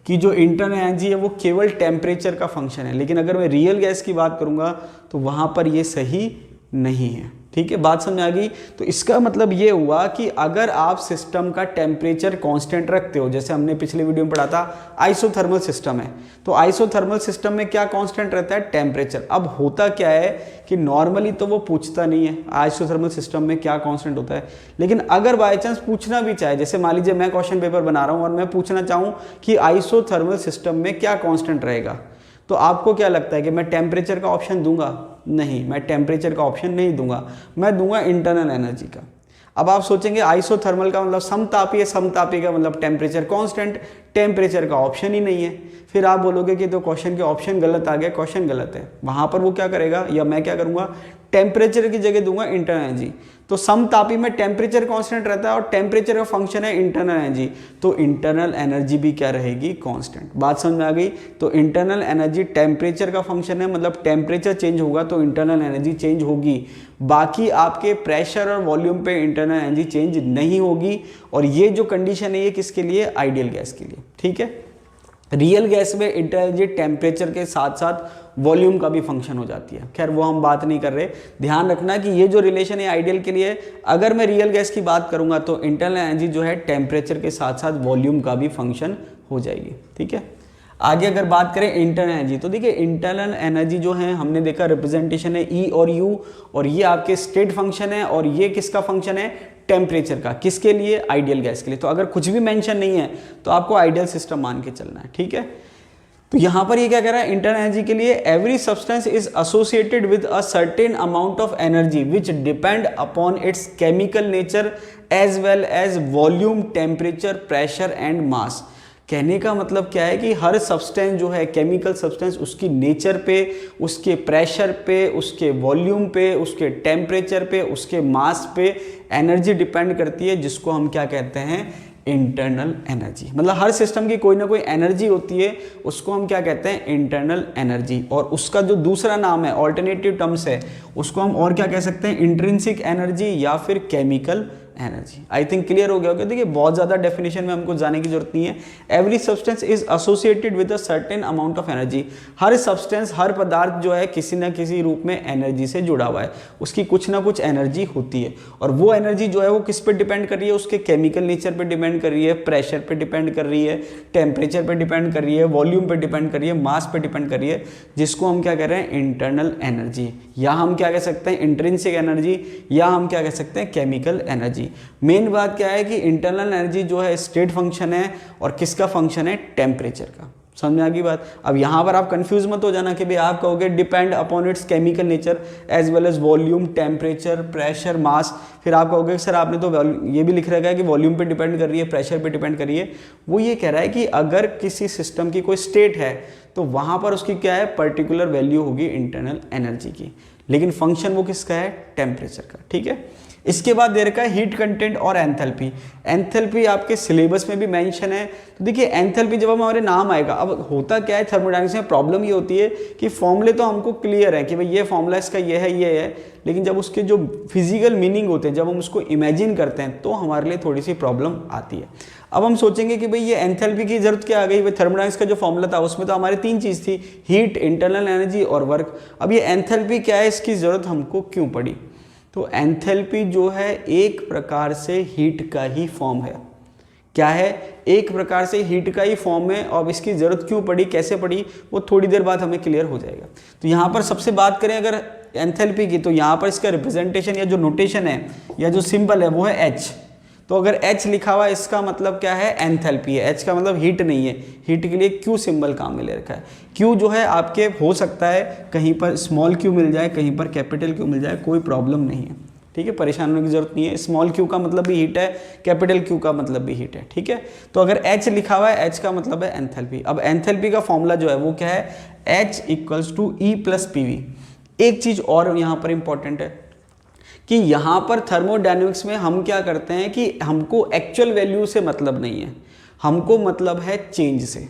कि जो इंटरनल एनर्जी है वो केवल टेम्परेचर का फंक्शन है। लेकिन अगर मैं रियल गैस की बात करूंगा तो वहां पर ये सही नहीं है। ठीक है, बात समझ आ गई। तो इसका मतलब ये हुआ कि अगर आप सिस्टम का टेम्परेचर कांस्टेंट रखते हो, जैसे हमने पिछले वीडियो में पढ़ा था आइसोथर्मल सिस्टम है, तो आइसोथर्मल सिस्टम में क्या कांस्टेंट रहता है, टेम्परेचर। अब होता क्या है कि नॉर्मली तो वो पूछता नहीं है आइसोथर्मल सिस्टम में क्या कांस्टेंट होता है, लेकिन अगर बाय चांस पूछना भी चाहे, जैसे मान लीजिए मैं क्वेश्चन पेपर बना रहा हूँ और मैं पूछना चाहूँ कि आइसोथर्मल सिस्टम में क्या कांस्टेंट रहेगा, तो आपको क्या लगता है कि मैं टेम्परेचर का ऑप्शन दूंगा? नहीं, मैं टेम्परेचर का ऑप्शन नहीं दूंगा, मैं दूंगा इंटरनल एनर्जी का। अब आप सोचेंगे आइसोथर्मल का मतलब समतापी है, समतापी का मतलब टेम्परेचर कांस्टेंट, टेम्परेचर का ऑप्शन ही नहीं है। फिर आप बोलोगे कि तो क्वेश्चन के ऑप्शन गलत आ गया, क्वेश्चन गलत है। वहां पर वो क्या करेगा या मैं क्या करूंगा, टेम्परेचर की जगह दूंगा इंटरनल एनर्जी। तो समतापी में टेम्परेचर कांस्टेंट रहता है और टेम्परेचर का फंक्शन है इंटरनल एनर्जी, तो इंटरनल एनर्जी भी क्या रहेगी, कांस्टेंट। बात समझ में आ गई। तो इंटरनल एनर्जी टेम्परेचर का फंक्शन है, मतलब टेम्परेचर चेंज होगा तो इंटरनल एनर्जी चेंज होगी। बाकी आपके प्रेशर और वॉल्यूम पे इंटरनल एनर्जी चेंज नहीं होगी। और ये जो कंडीशन है ये किसके लिए, आइडियल गैस के लिए। ठीक है, रियल गैस में इंटरनल एनर्जी टेम्परेचर के साथ साथ वॉल्यूम का भी फंक्शन हो जाती है। खैर वो हम बात नहीं कर रहे। ध्यान रखना कि ये जो रिलेशन है आइडियल के लिए, अगर मैं रियल गैस की बात करूंगा तो इंटरनल एनर्जी जो है टेम्परेचर के साथ साथ वॉल्यूम का भी फंक्शन हो जाएगी। ठीक है, आगे अगर बात करें इंटरनल एनर्जी, तो देखिए इंटरनल एनर्जी जो है हमने देखा रिप्रेजेंटेशन है ई और यू, और ये आपके स्टेट फंक्शन है और ये किसका फंक्शन है, टेम्परेचर का। किसके लिए, आइडियल गैस के लिए। तो अगर कुछ भी मेंशन नहीं है तो आपको आइडियल सिस्टम मान के चलना है। ठीक है, तो यहां पर ये क्या कह रहा है, इंटरनल एनर्जी के लिए every substance is associated with a certain amount of energy which depend upon its chemical nature as well as volume, temperature, pressure and mass. कहने का मतलब क्या है कि हर सब्सटेंस जो है, केमिकल सब्सटेंस, उसकी नेचर पे, उसके प्रेशर पे, उसके वॉल्यूम पे, उसके टेम्परेचर पे, उसके मास पे एनर्जी डिपेंड करती है, जिसको हम क्या कहते हैं, इंटरनल एनर्जी। मतलब हर सिस्टम की कोई ना कोई एनर्जी होती है, उसको हम क्या कहते हैं, इंटरनल एनर्जी। और उसका जो दूसरा नाम है, ऑल्टरनेटिव टर्म्स है, उसको हम और क्या कह सकते हैं, इंट्रिंसिक एनर्जी या फिर chemical energy. I think clear हो गया होगा। देखिए बहुत ज़्यादा डेफिनेशन में हमको जाने की जरूरत नहीं है। Every substance is associated with a certain amount of energy. हर सब्सटेंस, हर पदार्थ जो है किसी ना किसी रूप में एनर्जी से जुड़ा हुआ है, उसकी कुछ ना कुछ एनर्जी होती है। और वो एनर्जी जो है वो किस पे डिपेंड कर रही है, उसके केमिकल नेचर पे डिपेंड कर रही है, प्रेशर पे डिपेंड कर रही है, टेम्परेचर पे डिपेंड कर रही है, वॉल्यूम पे डिपेंड कर रही है, मास पे डिपेंड कर रही है, जिसको हम क्या कह रहे हैं, इंटरनल एनर्जी, या हम क्या कह सकते हैं, इंट्रिंसिक एनर्जी, या हम क्या कह सकते हैं, केमिकल एनर्जी। मेन बात क्या है कि इंटरनल एनर्जी जो है स्टेट फंक्शन है और किसका फंक्शन है, टेम्परेचर का। समझ में आ गई बात। अब यहाँ पर आप कंफ्यूज मत हो जाना कि भाई आप कहोगे depend upon its chemical nature as well as volume, temperature, pressure, mass. फिर आप कहोगे सर आपने तो ये भी लिख रखा है कि वॉल्यूम पे डिपेंड कर रही है, प्रेशर पे डिपेंड कर रही है। वो ये कह रहा है कि अगर किसी सिस्टम की कोई स्टेट है तो वहाँ पर उसकी क्या है, पर्टिकुलर वैल्यू होगी इंटरनल एनर्जी की, लेकिन फंक्शन वो किसका है, टेम्परेचर का। ठीक है, इसके बाद दे रखा है हीट कंटेंट और एंथैल्पी। एंथैल्पी आपके सिलेबस में भी मेंशन है। तो देखिए एंथैल्पी जब हमारे नाम आएगा, अब होता क्या है थर्मोडायनेमिक्स में प्रॉब्लम ये होती है कि फॉर्मूले तो हमको क्लियर है कि भाई ये फॉर्मूला इसका ये है, लेकिन जब उसके जो फिजिकल मीनिंग होते हैं, जब हम उसको इमेजिन करते हैं तो हमारे लिए थोड़ी सी प्रॉब्लम आती है। अब हम सोचेंगे कि भाई ये एंथैल्पी की जरूरत क्या आ गई, भाई थर्मोडायनेमिक्स का जो फॉर्मूला था उसमें तो हमारे 3 चीज़ थी, हीट, इंटरनल एनर्जी और वर्क। अब ये एंथैल्पी क्या है, इसकी ज़रूरत हमको क्यों पड़ी? तो एंथैल्पी जो है एक प्रकार से हीट का ही फॉर्म है। क्या है, एक प्रकार से हीट का ही फॉर्म है। और इसकी ज़रूरत क्यों पड़ी, कैसे पड़ी, वो थोड़ी देर बाद हमें क्लियर हो जाएगा। तो यहाँ पर सबसे बात करें अगर एंथैल्पी की, तो यहाँ पर इसका रिप्रेजेंटेशन या जो नोटेशन है या जो सिंबल है वो है H। तो अगर H लिखा हुआ है इसका मतलब क्या है, एंथैल्पी है। H का मतलब हीट नहीं है, हीट के लिए Q सिंबल काम में ले रखा है। Q जो है आपके हो सकता है कहीं पर स्मॉल q मिल जाए, कहीं पर कैपिटल Q मिल जाए, कोई प्रॉब्लम नहीं है। ठीक है, परेशान होने की जरूरत नहीं है। स्मॉल q का मतलब भी हीट है, कैपिटल Q का मतलब भी हीट है। ठीक है, तो अगर H लिखा हुआ है, H का मतलब है एंथैल्पी। अब एंथैल्पी का फॉर्मूला जो है वो क्या है, H = E + PV। एक चीज़ और यहाँ पर इंपॉर्टेंट है कि यहाँ पर थर्मोडायनेमिक्स में हम क्या करते हैं कि हमको एक्चुअल वैल्यू से मतलब नहीं है, हमको मतलब है चेंज से।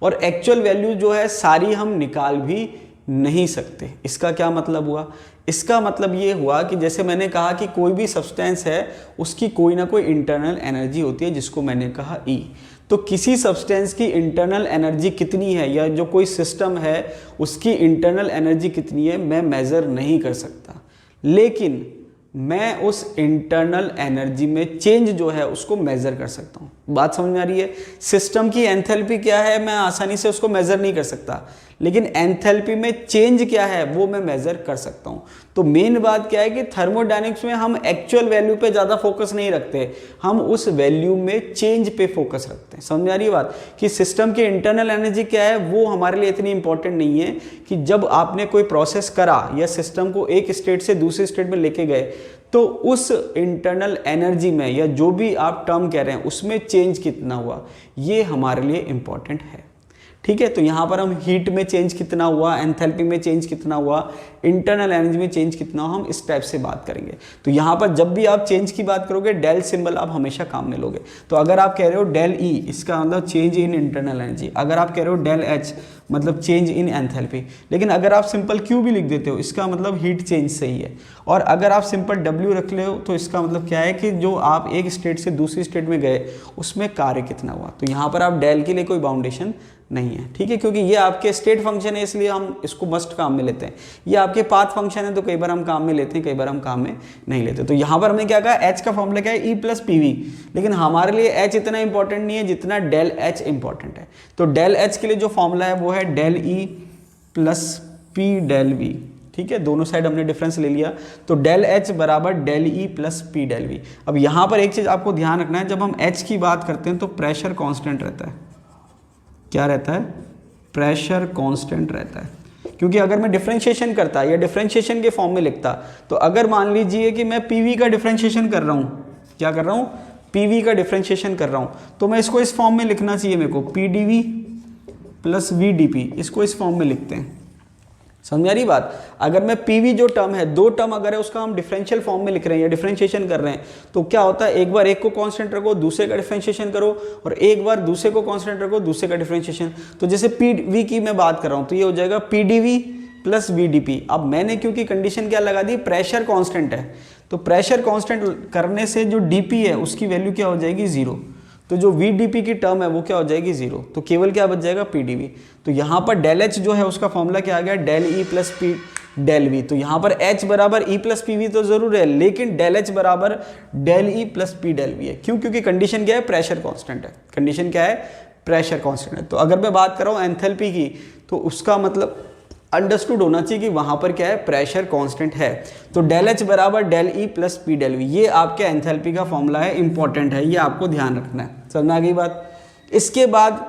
और एक्चुअल वैल्यू जो है सारी हम निकाल भी नहीं सकते। इसका क्या मतलब हुआ, इसका मतलब ये हुआ कि जैसे मैंने कहा कि कोई भी सब्सटेंस है उसकी कोई ना कोई इंटरनल एनर्जी होती है जिसको मैंने कहा E। तो किसी सब्सटेंस की इंटरनल एनर्जी कितनी है या जो कोई सिस्टम है उसकी इंटरनल एनर्जी कितनी है मैं मेज़र नहीं कर सकता, लेकिन मैं उस इंटरनल एनर्जी में चेंज जो है उसको मेज़र कर सकता हूँ। बात समझ में आ रही है? सिस्टम की एंथैल्पी क्या है मैं आसानी से उसको मेज़र नहीं कर सकता, लेकिन एंथैल्पी में चेंज क्या है वो मैं मेज़र कर सकता हूँ। तो मेन बात क्या है कि थर्मोडायनेमिक्स में हम एक्चुअल वैल्यू पे ज़्यादा फोकस नहीं रखते, हम उस वैल्यू में चेंज पे फोकस रखते हैं। समझ में आ रही है बात कि सिस्टम की इंटरनल एनर्जी क्या है वो हमारे लिए इतनी इंपॉर्टेंट नहीं है कि जब आपने कोई प्रोसेस करा या सिस्टम को एक स्टेट से दूसरी स्टेट में लेके गए तो उस इंटरनल एनर्जी में या जो भी आप टर्म कह रहे हैं उसमें चेंज कितना हुआ ये हमारे लिए इंपॉर्टेंट है। ठीक है, तो यहाँ पर हम हीट में चेंज कितना हुआ, एंथैल्पी में चेंज कितना हुआ, इंटरनल एनर्जी में चेंज कितना हुआ, हम इस टाइप से बात करेंगे। तो यहाँ पर जब भी आप चेंज की बात करोगे डेल सिंबल आप हमेशा काम में लोगे। तो अगर आप कह रहे हो डेल ई इसका मतलब चेंज इन इंटरनल एनर्जी, अगर आप कह रहे हो डेल एच मतलब चेंज इन एंथैल्पी, लेकिन अगर आप सिंपल क्यू भी लिख देते हो इसका मतलब हीट चेंज सही है। और अगर आप सिंपल डब्ल्यू रख ले हो तो इसका मतलब क्या है कि जो आप एक स्टेट से दूसरी स्टेट में गए उसमें कार्य कितना हुआ। तो यहाँ पर आप डेल के लिए कोई बाउंडेशन नहीं है। ठीक है, क्योंकि ये आपके स्टेट फंक्शन है इसलिए हम इसको मस्ट काम में लेते हैं। ये आपके पाथ फंक्शन है तो कई बार हम काम में लेते हैं, कई बार हम काम में नहीं लेते। तो यहाँ पर हमने क्या कहा, एच का फॉर्मूला क्या है, E + PV, लेकिन हमारे लिए एच इतना इंपॉर्टेंट नहीं है जितना डेल एच इंपॉर्टेंट है। तो डेल एच के लिए जो फॉर्मूला है वो है del E + P del V। ठीक है, दोनों साइड हमने डिफरेंस ले लिया। तो डेल एच बराबर del E + P del V। अब यहाँ पर एक चीज़ आपको ध्यान रखना है, जब हम एच की बात करते हैं तो प्रेशर कॉन्स्टेंट रहता है। क्या रहता है, प्रेशर कांस्टेंट रहता है। क्योंकि अगर मैं डिफरेंशिएशन करता या डिफरेंशिएशन के फॉर्म में लिखता, तो अगर मान लीजिए कि मैं पीवी का डिफरेंशिएशन कर रहा हूँ, क्या कर रहा हूँ, पीवी का डिफरेंशिएशन कर रहा हूँ, तो मैं इसको इस फॉर्म में लिखना चाहिए मेरे को, PdV + VdP, इसको इस फॉर्म में लिखते हैं। समझ में आ रही बात? अगर मैं पीवी जो टर्म है, दो टर्म अगर है उसका हम डिफरेंशियल फॉर्म में लिख रहे हैं या डिफरेंशिएशन कर रहे हैं, तो क्या होता है, एक बार एक को कांस्टेंट रखो, दूसरे का डिफरेंशिएशन करो, और एक बार दूसरे को कांस्टेंट रखो, दूसरे का डिफरेंशिएशन। तो जैसे पीवी की मैं बात कर रहा हूँ तो ये हो जाएगा PdV + VdP। अब मैंने क्योंकि कंडीशन क्या लगा दी, प्रेशर कांस्टेंट है, तो प्रेशर कांस्टेंट करने से जो डीपी है उसकी वैल्यू क्या हो जाएगी, 0। तो जो VdP की टर्म है वो क्या हो जाएगी, 0। तो केवल क्या बच जाएगा, PdV। तो यहाँ पर डेल एच जो है उसका फॉर्मूला क्या आ गया, del E + P del V। तो यहाँ पर H बराबर E + PV तो जरूर है, लेकिन डेल H बराबर del E + P del V है। क्यों? क्योंकि कंडीशन क्या है, प्रेशर कांस्टेंट है। कंडीशन क्या है, प्रेशर कांस्टेंट है। तो अगर मैं बात कर रहा हूँ एंथैल्पी की, तो उसका मतलब अंडरस्टूड होना चाहिए कि वहां पर क्या है, प्रेशर कांस्टेंट है। तो डेल एच बराबर del E + P del V, ये आपके एंथैल्पी का फॉर्मूला है, इंपॉर्टेंट है, ये आपको ध्यान रखना है। समझ में आ गई बात? इसके बाद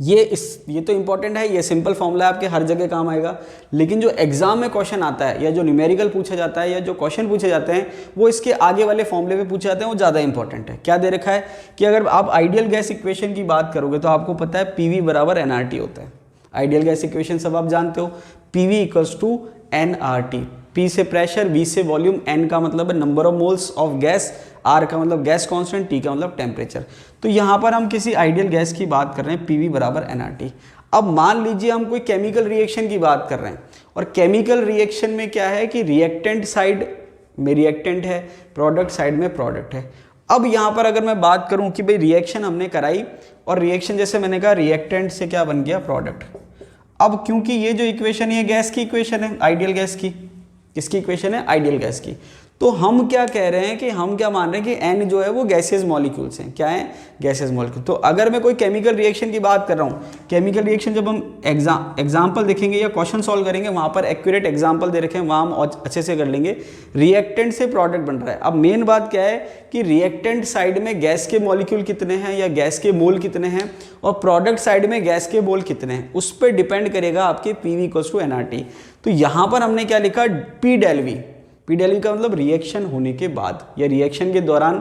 ये तो इंपॉर्टेंट है, ये सिंपल फॉर्मूला है, आपके हर जगह काम आएगा। लेकिन जो एग्जाम में क्वेश्चन आता है या जो न्यूमेरिकल पूछा जाता है या जो क्वेश्चन पूछे जाते हैं वो इसके आगे वाले फॉर्मूले पे पूछे जाते हैं, वो ज़्यादा इंपॉर्टेंट है। क्या दे रखा है कि अगर आप आइडियल गैस इक्वेशन की बात करोगे तो आपको पता है PV बराबर nRT होता है। आइडियल गैस इक्वेशन सब आप जानते हो, PV equals to nRT। P से प्रेशर, V से वॉल्यूम, N का मतलब है number of moles of gas, R का मतलब गैस कांस्टेंट, T का मतलब टेम्परेचर। तो यहाँ पर हम किसी आइडियल गैस की बात कर रहे हैं, PV बराबर nRT। अब मान लीजिए हम कोई केमिकल रिएक्शन की बात कर रहे हैं और केमिकल रिएक्शन में क्या है कि रिएक्टेंट साइड में रिएक्टेंट है, प्रोडक्ट साइड में प्रोडक्ट है। अब यहाँ पर अगर मैं बात करूँ कि भाई रिएक्शन हमने कराई और रिएक्शन जैसे मैंने कहा रिएक्टेंट से क्या बन गया, प्रोडक्ट। अब क्योंकि ये जो इक्वेशन है गैस की इक्वेशन है, आइडियल गैस की, किसकी इक्वेशन है, आइडियल गैस की। तो हम क्या कह रहे हैं कि हम क्या मान रहे हैं कि N जो है वो गैसियस मॉलिक्यूल्स हैं। क्या है, गैसियस मॉलिक्यूल। तो अगर मैं कोई केमिकल रिएक्शन की बात कर रहा हूँ, केमिकल रिएक्शन जब हम एग्जाम्पल देखेंगे या क्वेश्चन सॉल्व करेंगे वहाँ पर एक्यूरेट एग्जाम्पल दे रखे हैं, वहाँ हम अच्छे से कर लेंगे। रिएक्टेंट से प्रोडक्ट बन रहा है। अब मेन बात क्या है कि रिएक्टेंट साइड में गैस के मॉलिक्यूल कितने हैं या गैस के मोल कितने हैं और प्रोडक्ट साइड में गैस के मोल कितने हैं, उस पर डिपेंड करेगा आपके PV इक्वल्स टू nRT। तो यहाँ पर हमने क्या लिखा, P del V। P del V का मतलब रिएक्शन होने के बाद या रिएक्शन के दौरान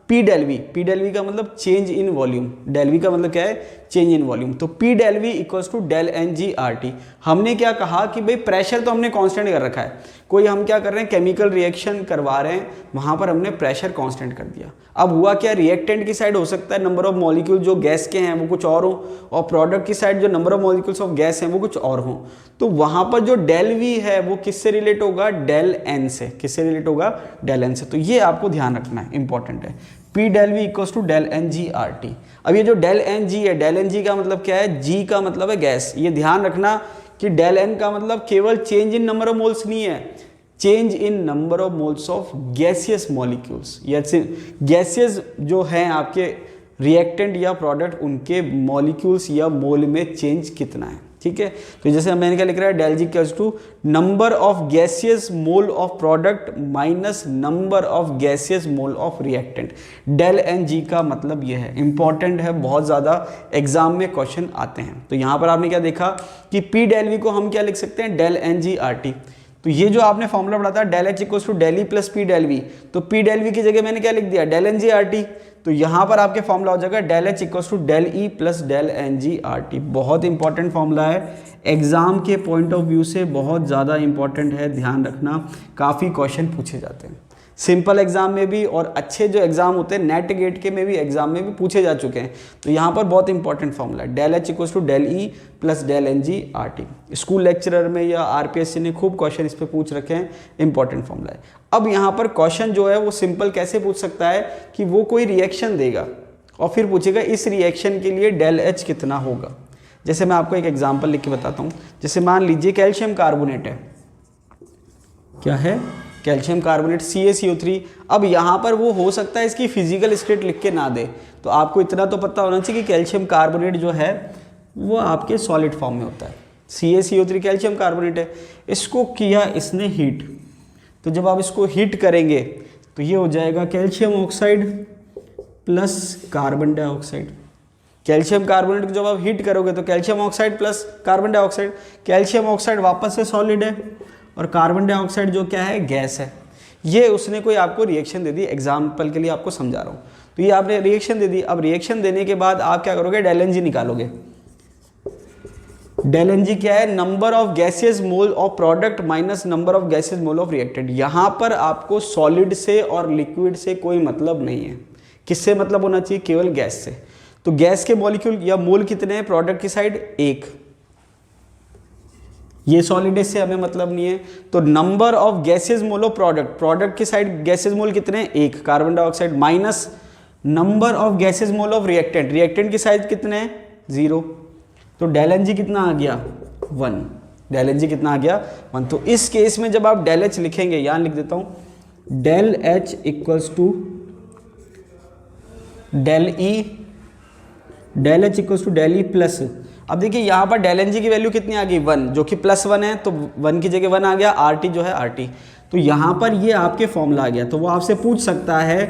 P del V। P del V का मतलब change in volume, del V का मतलब क्या है, चेंज इन वॉल्यूम। तो P del V equals to del nGRT। हमने क्या कहा कि भाई प्रेशर तो हमने कांस्टेंट कर रखा है, कोई हम क्या कर रहे हैं केमिकल रिएक्शन करवा रहे हैं, वहां पर हमने प्रेशर कांस्टेंट कर दिया। अब हुआ क्या, रिएक्टेंट की साइड हो सकता है नंबर ऑफ मॉलिक्यूल जो गैस के हैं वो कुछ और हो और प्रोडक्ट की साइड जो number of molecules of gas हैं वो कुछ और हो। तो वहां पर जो del V है वो किससे रिलेट होगा, del N से। किससे रिलेट होगा, del N से। तो ये आपको ध्यान रखना है, इंपॉर्टेंट है। P del V equals to del nGRT। अब ये जो del nG है, del nG का मतलब क्या है, G का मतलब है गैस। ये ध्यान रखना कि del N का मतलब केवल change in number of moles नहीं है, change in number of moles of gaseous molecules. या गैसियस जो हैं आपके रिएक्टेंट या प्रोडक्ट, उनके मॉलिक्यूल्स या मोल में चेंज कितना है। ठीक है, तो जैसे मैंने क्या लिख रहा है, del G equals to number of gaseous mole of product minus number of gaseous mole of reactant. del nG का मतलब ये है, इंपॉर्टेंट है, बहुत ज़्यादा एग्जाम में क्वेश्चन आते हैं। तो यहाँ पर आपने क्या देखा कि P del V को हम क्या लिख सकते हैं, del nGRT। तो ये जो आपने फॉर्मूला पढ़ा था del H equals to del E plus P del V, तो P del V की जगह मैंने क्या लिख दिया, del nGRT। तो यहाँ पर आपके फॉर्मूला हो जाएगा del H equals to del E plus del nGRT। बहुत इंपॉर्टेंट फॉर्मूला है, एग्जाम के पॉइंट ऑफ व्यू से बहुत ज़्यादा इंपॉर्टेंट है, ध्यान रखना। काफ़ी क्वेश्चन पूछे जाते हैं सिंपल एग्जाम में भी और अच्छे जो एग्जाम होते हैं नेट गेट के में भी, एग्जाम में भी पूछे जा चुके हैं। तो यहाँ पर बहुत इंपॉर्टेंट फॉर्मूला है, del H equals to del E plus del nGRT। School lecturer में या RPSC ने खूब क्वेश्चन इस पे पूछ रखे हैं, इंपॉर्टेंट फॉर्मूला है। अब यहाँ पर क्वेश्चन जो है वो सिंपल कैसे पूछ सकता है कि वो कोई रिएक्शन देगा और फिर पूछेगा इस रिएक्शन के लिए del H कितना होगा। जैसे मैं आपको एक एग्जाम्पल लिख के बताता हूँ। जैसे मान लीजिए कैल्शियम कार्बोनेट है, क्या है, कैल्शियम कार्बोनेट CaCO3। अब यहाँ पर वो हो सकता है इसकी फिजिकल स्टेट लिख के ना दे, तो आपको इतना तो पता होना चाहिए कि कैल्शियम कार्बोनेट जो है वो आपके सॉलिड फॉर्म में होता है। CaCO3 कैल्शियम कार्बोनेट है, इसको किया इसने हीट, तो जब आप इसको हीट करेंगे तो ये हो जाएगा calcium oxide plus carbon dioxide. Calcium carbonate को जब आप हीट करोगे तो calcium oxide plus carbon dioxide. Calcium oxide वापस से सॉलिड है और कार्बन डाइऑक्साइड जो क्या है, गैस है। ये उसने कोई आपको रिएक्शन दे दी, एग्जाम्पल के लिए आपको समझा रहा हूँ। तो ये आपने रिएक्शन दे दी। अब रिएक्शन देने के बाद आप क्या करोगे, del nG निकालोगे। del nG क्या है, number of gaseous mole of product minus number of gaseous mole of reactant. यहाँ पर आपको सॉलिड से और लिक्विड से कोई मतलब नहीं है, किससे मतलब होना चाहिए, केवल गैस से। तो गैस के मॉलिक्यूल या मोल कितने हैं, प्रोडक्ट की साइड 1, ये सॉलिड से हमें मतलब नहीं है। तो number of gases mole of product, product की साइड गैसेस मोल कितने हैं, 1 carbon dioxide, minus number of gases mole of reactant, reactant की साइड कितने हैं, 0। तो del nG कितना आ गया, 1। del nG कितना आ गया, 1। तो इस केस में जब आप del H लिखेंगे, यहाँ लिख देता हूँ, del H equals to del E, del H equals to del E plus. अब देखिए यहाँ पर del nG की वैल्यू कितनी आ गई, 1, जो कि +1 है, तो 1 की जगह 1 आ गया। RT जो है RT, तो यहाँ पर ये आपके फॉर्मूला आ गया। तो वो आपसे पूछ सकता है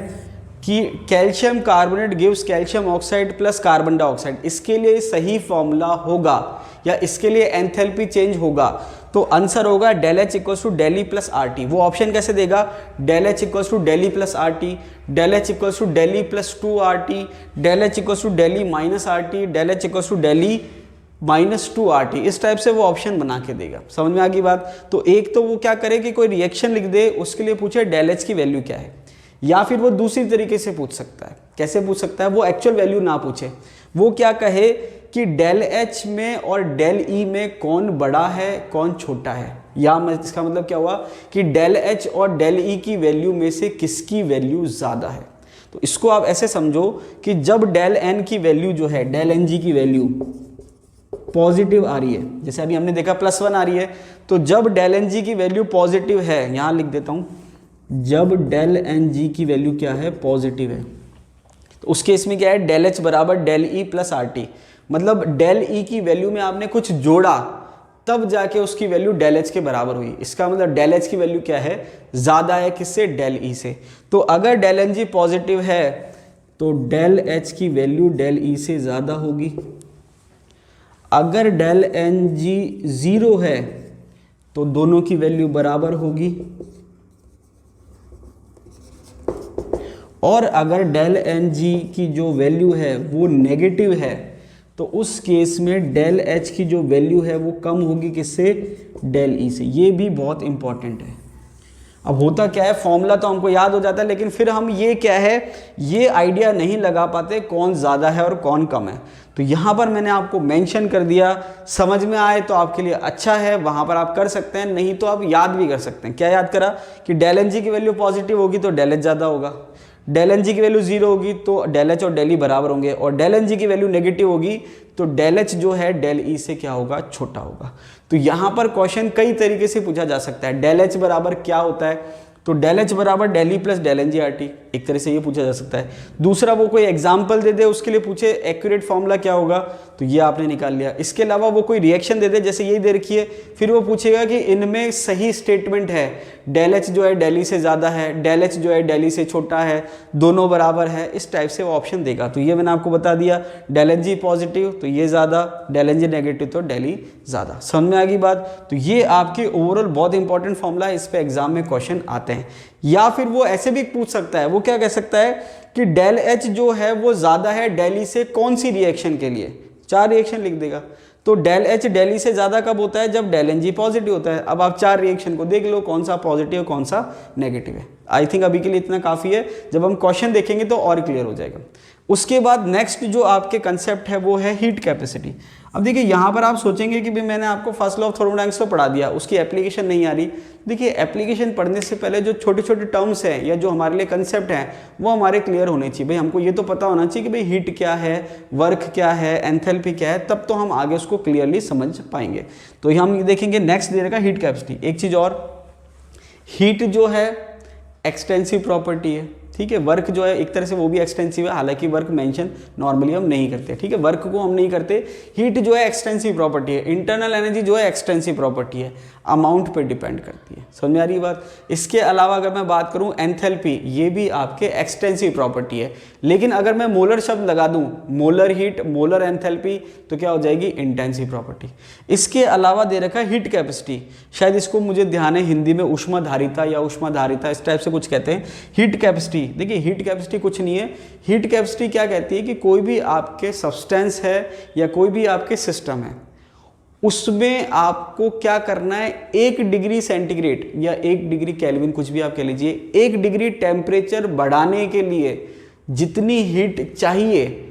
कि calcium carbonate gives calcium oxide plus carbon dioxide, इसके लिए सही फॉर्मूला होगा या इसके लिए एंथैल्पी चेंज होगा, तो आंसर होगा del H equals to del E plus R T. वो ऑप्शन कैसे देगा, del H equals to del E plus R T, del H equals to del E plus 2RT, del H equals to del E minus R T, del H equals to del E minus 2RT, इस type से वो option बना के देगा। समझ में आ गई बात। तो एक तो वो क्या करे कि कोई रिएक्शन लिख दे, उसके लिए पूछे डेल एच की वैल्यू क्या है, या फिर वो दूसरी तरीके से पूछ सकता है। कैसे पूछ सकता है, वो एक्चुअल वैल्यू ना पूछे, वो क्या कहे कि डेल एच में और डेल ई में कौन बड़ा है कौन छोटा है, या इसका मतलब क्या हुआ कि डेल एच और डेल ई की वैल्यू में से किसकी वैल्यू ज़्यादा है। तो इसको आप ऐसे समझो कि जब डेल एन की वैल्यू जो है, डेल एन जी की वैल्यू पॉजिटिव आ रही है, जैसे अभी हमने देखा +1 आ रही है, तो जब डेल एन जी की वैल्यू पॉजिटिव है, यहाँ लिख देता हूँ, जब डेल एन जी की वैल्यू क्या है, पॉजिटिव है, तो उस केस में क्या है, डेल एच बराबर del E plus R T. मतलब डेल ई की वैल्यू में आपने कुछ जोड़ा तब जाके उसकी वैल्यू डेल एच के बराबर हुई। इसका मतलब डेल एच की वैल्यू क्या है, ज़्यादा है किससे, डेल ई से। तो अगर डेल एन जी पॉजिटिव है तो डेल एच की वैल्यू डेल ई से ज़्यादा होगी। अगर डेल एन जी 0 है तो दोनों की वैल्यू बराबर होगी, और अगर डेल एन जी की जो वैल्यू है वो नेगेटिव है तो उस केस में डेल एच की जो वैल्यू है वो कम होगी किससे, डेल ई से। ये भी बहुत इंपॉर्टेंट है। अब होता क्या है, फॉर्मूला तो हमको याद हो जाता है, लेकिन फिर हम ये क्या है, ये आइडिया नहीं लगा पाते कौन ज़्यादा है और कौन कम है। तो यहाँ पर मैंने आपको मेंशन कर दिया, समझ में आए तो आपके लिए अच्छा है, वहाँ पर आप कर सकते हैं, नहीं तो आप याद भी कर सकते हैं। क्या याद करा कि डेल एन जी की वैल्यू पॉजिटिव होगी तो डेल एच ज़्यादा होगा, डेल एन जी की वैल्यू 0 होगी तो डेल एच और डेल ई बराबर होंगे, और डेल एन जी की वैल्यू नेगेटिव होगी तो डेल एच जो है डेल ई से क्या होगा, छोटा होगा। तो यहाँ पर क्वेश्चन कई तरीके से पूछा जा सकता है। डेल एच बराबर क्या होता है, तो डेल एच बराबर del E plus del N G R T, एक तरह से ये पूछा जा सकता है। दूसरा वो कोई एग्जाम्पल दे दे, उसके लिए पूछे एक्यूरेट फॉर्मूला क्या होगा, तो ये आपने निकाल लिया। इसके अलावा वो कोई रिएक्शन दे दे, जैसे यही दे रखी है, फिर वो पूछेगा कि इनमें सही स्टेटमेंट है, डेल एच जो है डेल ई से ज़्यादा है, डेल एच जो है डेल ई से छोटा है, दोनों बराबर है, इस टाइप से वो ऑप्शन देगा। तो ये मैंने आपको बता दिया, डेल एन जी पॉजिटिव तो ये ज़्यादा, डेल एन जी नेगेटिव तो डेल ई ज़्यादा। समझ में आ गई बात। तो ये आपकी ओवरऑल बहुत इंपॉर्टेंट फॉर्मूला है, इस पे एग्जाम में क्वेश्चन आते हैं। या फिर वो ऐसे भी पूछ सकता है, वो क्या कह सकता है कि डेल एच जो है वो ज़्यादा है डेल ई से कौन सी रिएक्शन के लिए, 4 रिएक्शन लिख देगा। तो डेल एच डेल ई से ज़्यादा कब होता है, जब डेल एन जी पॉजिटिव होता है। अब आप 4 रिएक्शन को देख लो, कौन सा पॉजिटिव कौन सा नेगेटिव है। आई थिंक अभी के लिए इतना काफ़ी है, जब हम क्वेश्चन देखेंगे तो और क्लियर हो जाएगा। उसके बाद नेक्स्ट जो आपके कंसेप्ट है वो है हीट कैपेसिटी। अब देखिए यहाँ पर आप सोचेंगे कि भाई मैंने आपको फर्स्ट लॉ ऑफ थर्मोडायनामिक्स तो पढ़ा दिया, उसकी एप्लीकेशन नहीं आ रही। देखिए एप्लीकेशन पढ़ने से पहले जो छोटे छोटे टर्म्स हैं या जो हमारे लिए कंसेप्ट हैं वो हमारे क्लियर होने चाहिए। भाई हमको ये तो पता होना चाहिए कि भाई हीट क्या है, वर्क क्या है, एंथैल्पी क्या है, तब तो हम आगे उसको क्लियरली समझ पाएंगे। तो हम देखेंगे नेक्स्ट दे रखा हीट कैपेसिटी। एक चीज़ और, हीट जो है एक्सटेंसिव प्रॉपर्टी है, ठीक है। वर्क जो है एक तरह से वो भी एक्सटेंसिव है, हालांकि वर्क मेंशन नॉर्मली हम नहीं करते, ठीक है, वर्क को हम नहीं करते। हीट जो है एक्सटेंसिव प्रॉपर्टी है, इंटरनल एनर्जी जो है एक्सटेंसिव प्रॉपर्टी है, अमाउंट पे डिपेंड करती है। समझ में आ रही है बात। इसके अलावा अगर मैं बात करूं एंथैल्पी, ये भी आपके एक्सटेंसिव प्रॉपर्टी है, लेकिन अगर मैं मोलर शब्द लगा दूं, मोलर हीट, मोलर एंथैल्पी, तो क्या हो जाएगी, इंटेंसिव प्रॉपर्टी। इसके अलावा दे रखा है हीट कैपेसिटी, शायद इसको मुझे ध्यान है हिंदी में ऊष्माधारिता या ऊष्माधारिता इस टाइप से कुछ कहते हैं। हीट कैपेसिटी, देखिए हीट कैपेसिटी कुछ नहीं है, हीट कैपेसिटी क्या कहती है कि कोई भी आपके सब्सटेंस है या कोई भी आपके सिस्टम है, उसमें आपको क्या करना है, 1 डिग्री सेंटीग्रेड या 1 डिग्री केल्विन, कुछ भी आप कह लीजिए, 1 डिग्री टेम्परेचर बढ़ाने के लिए जितनी हीट चाहिए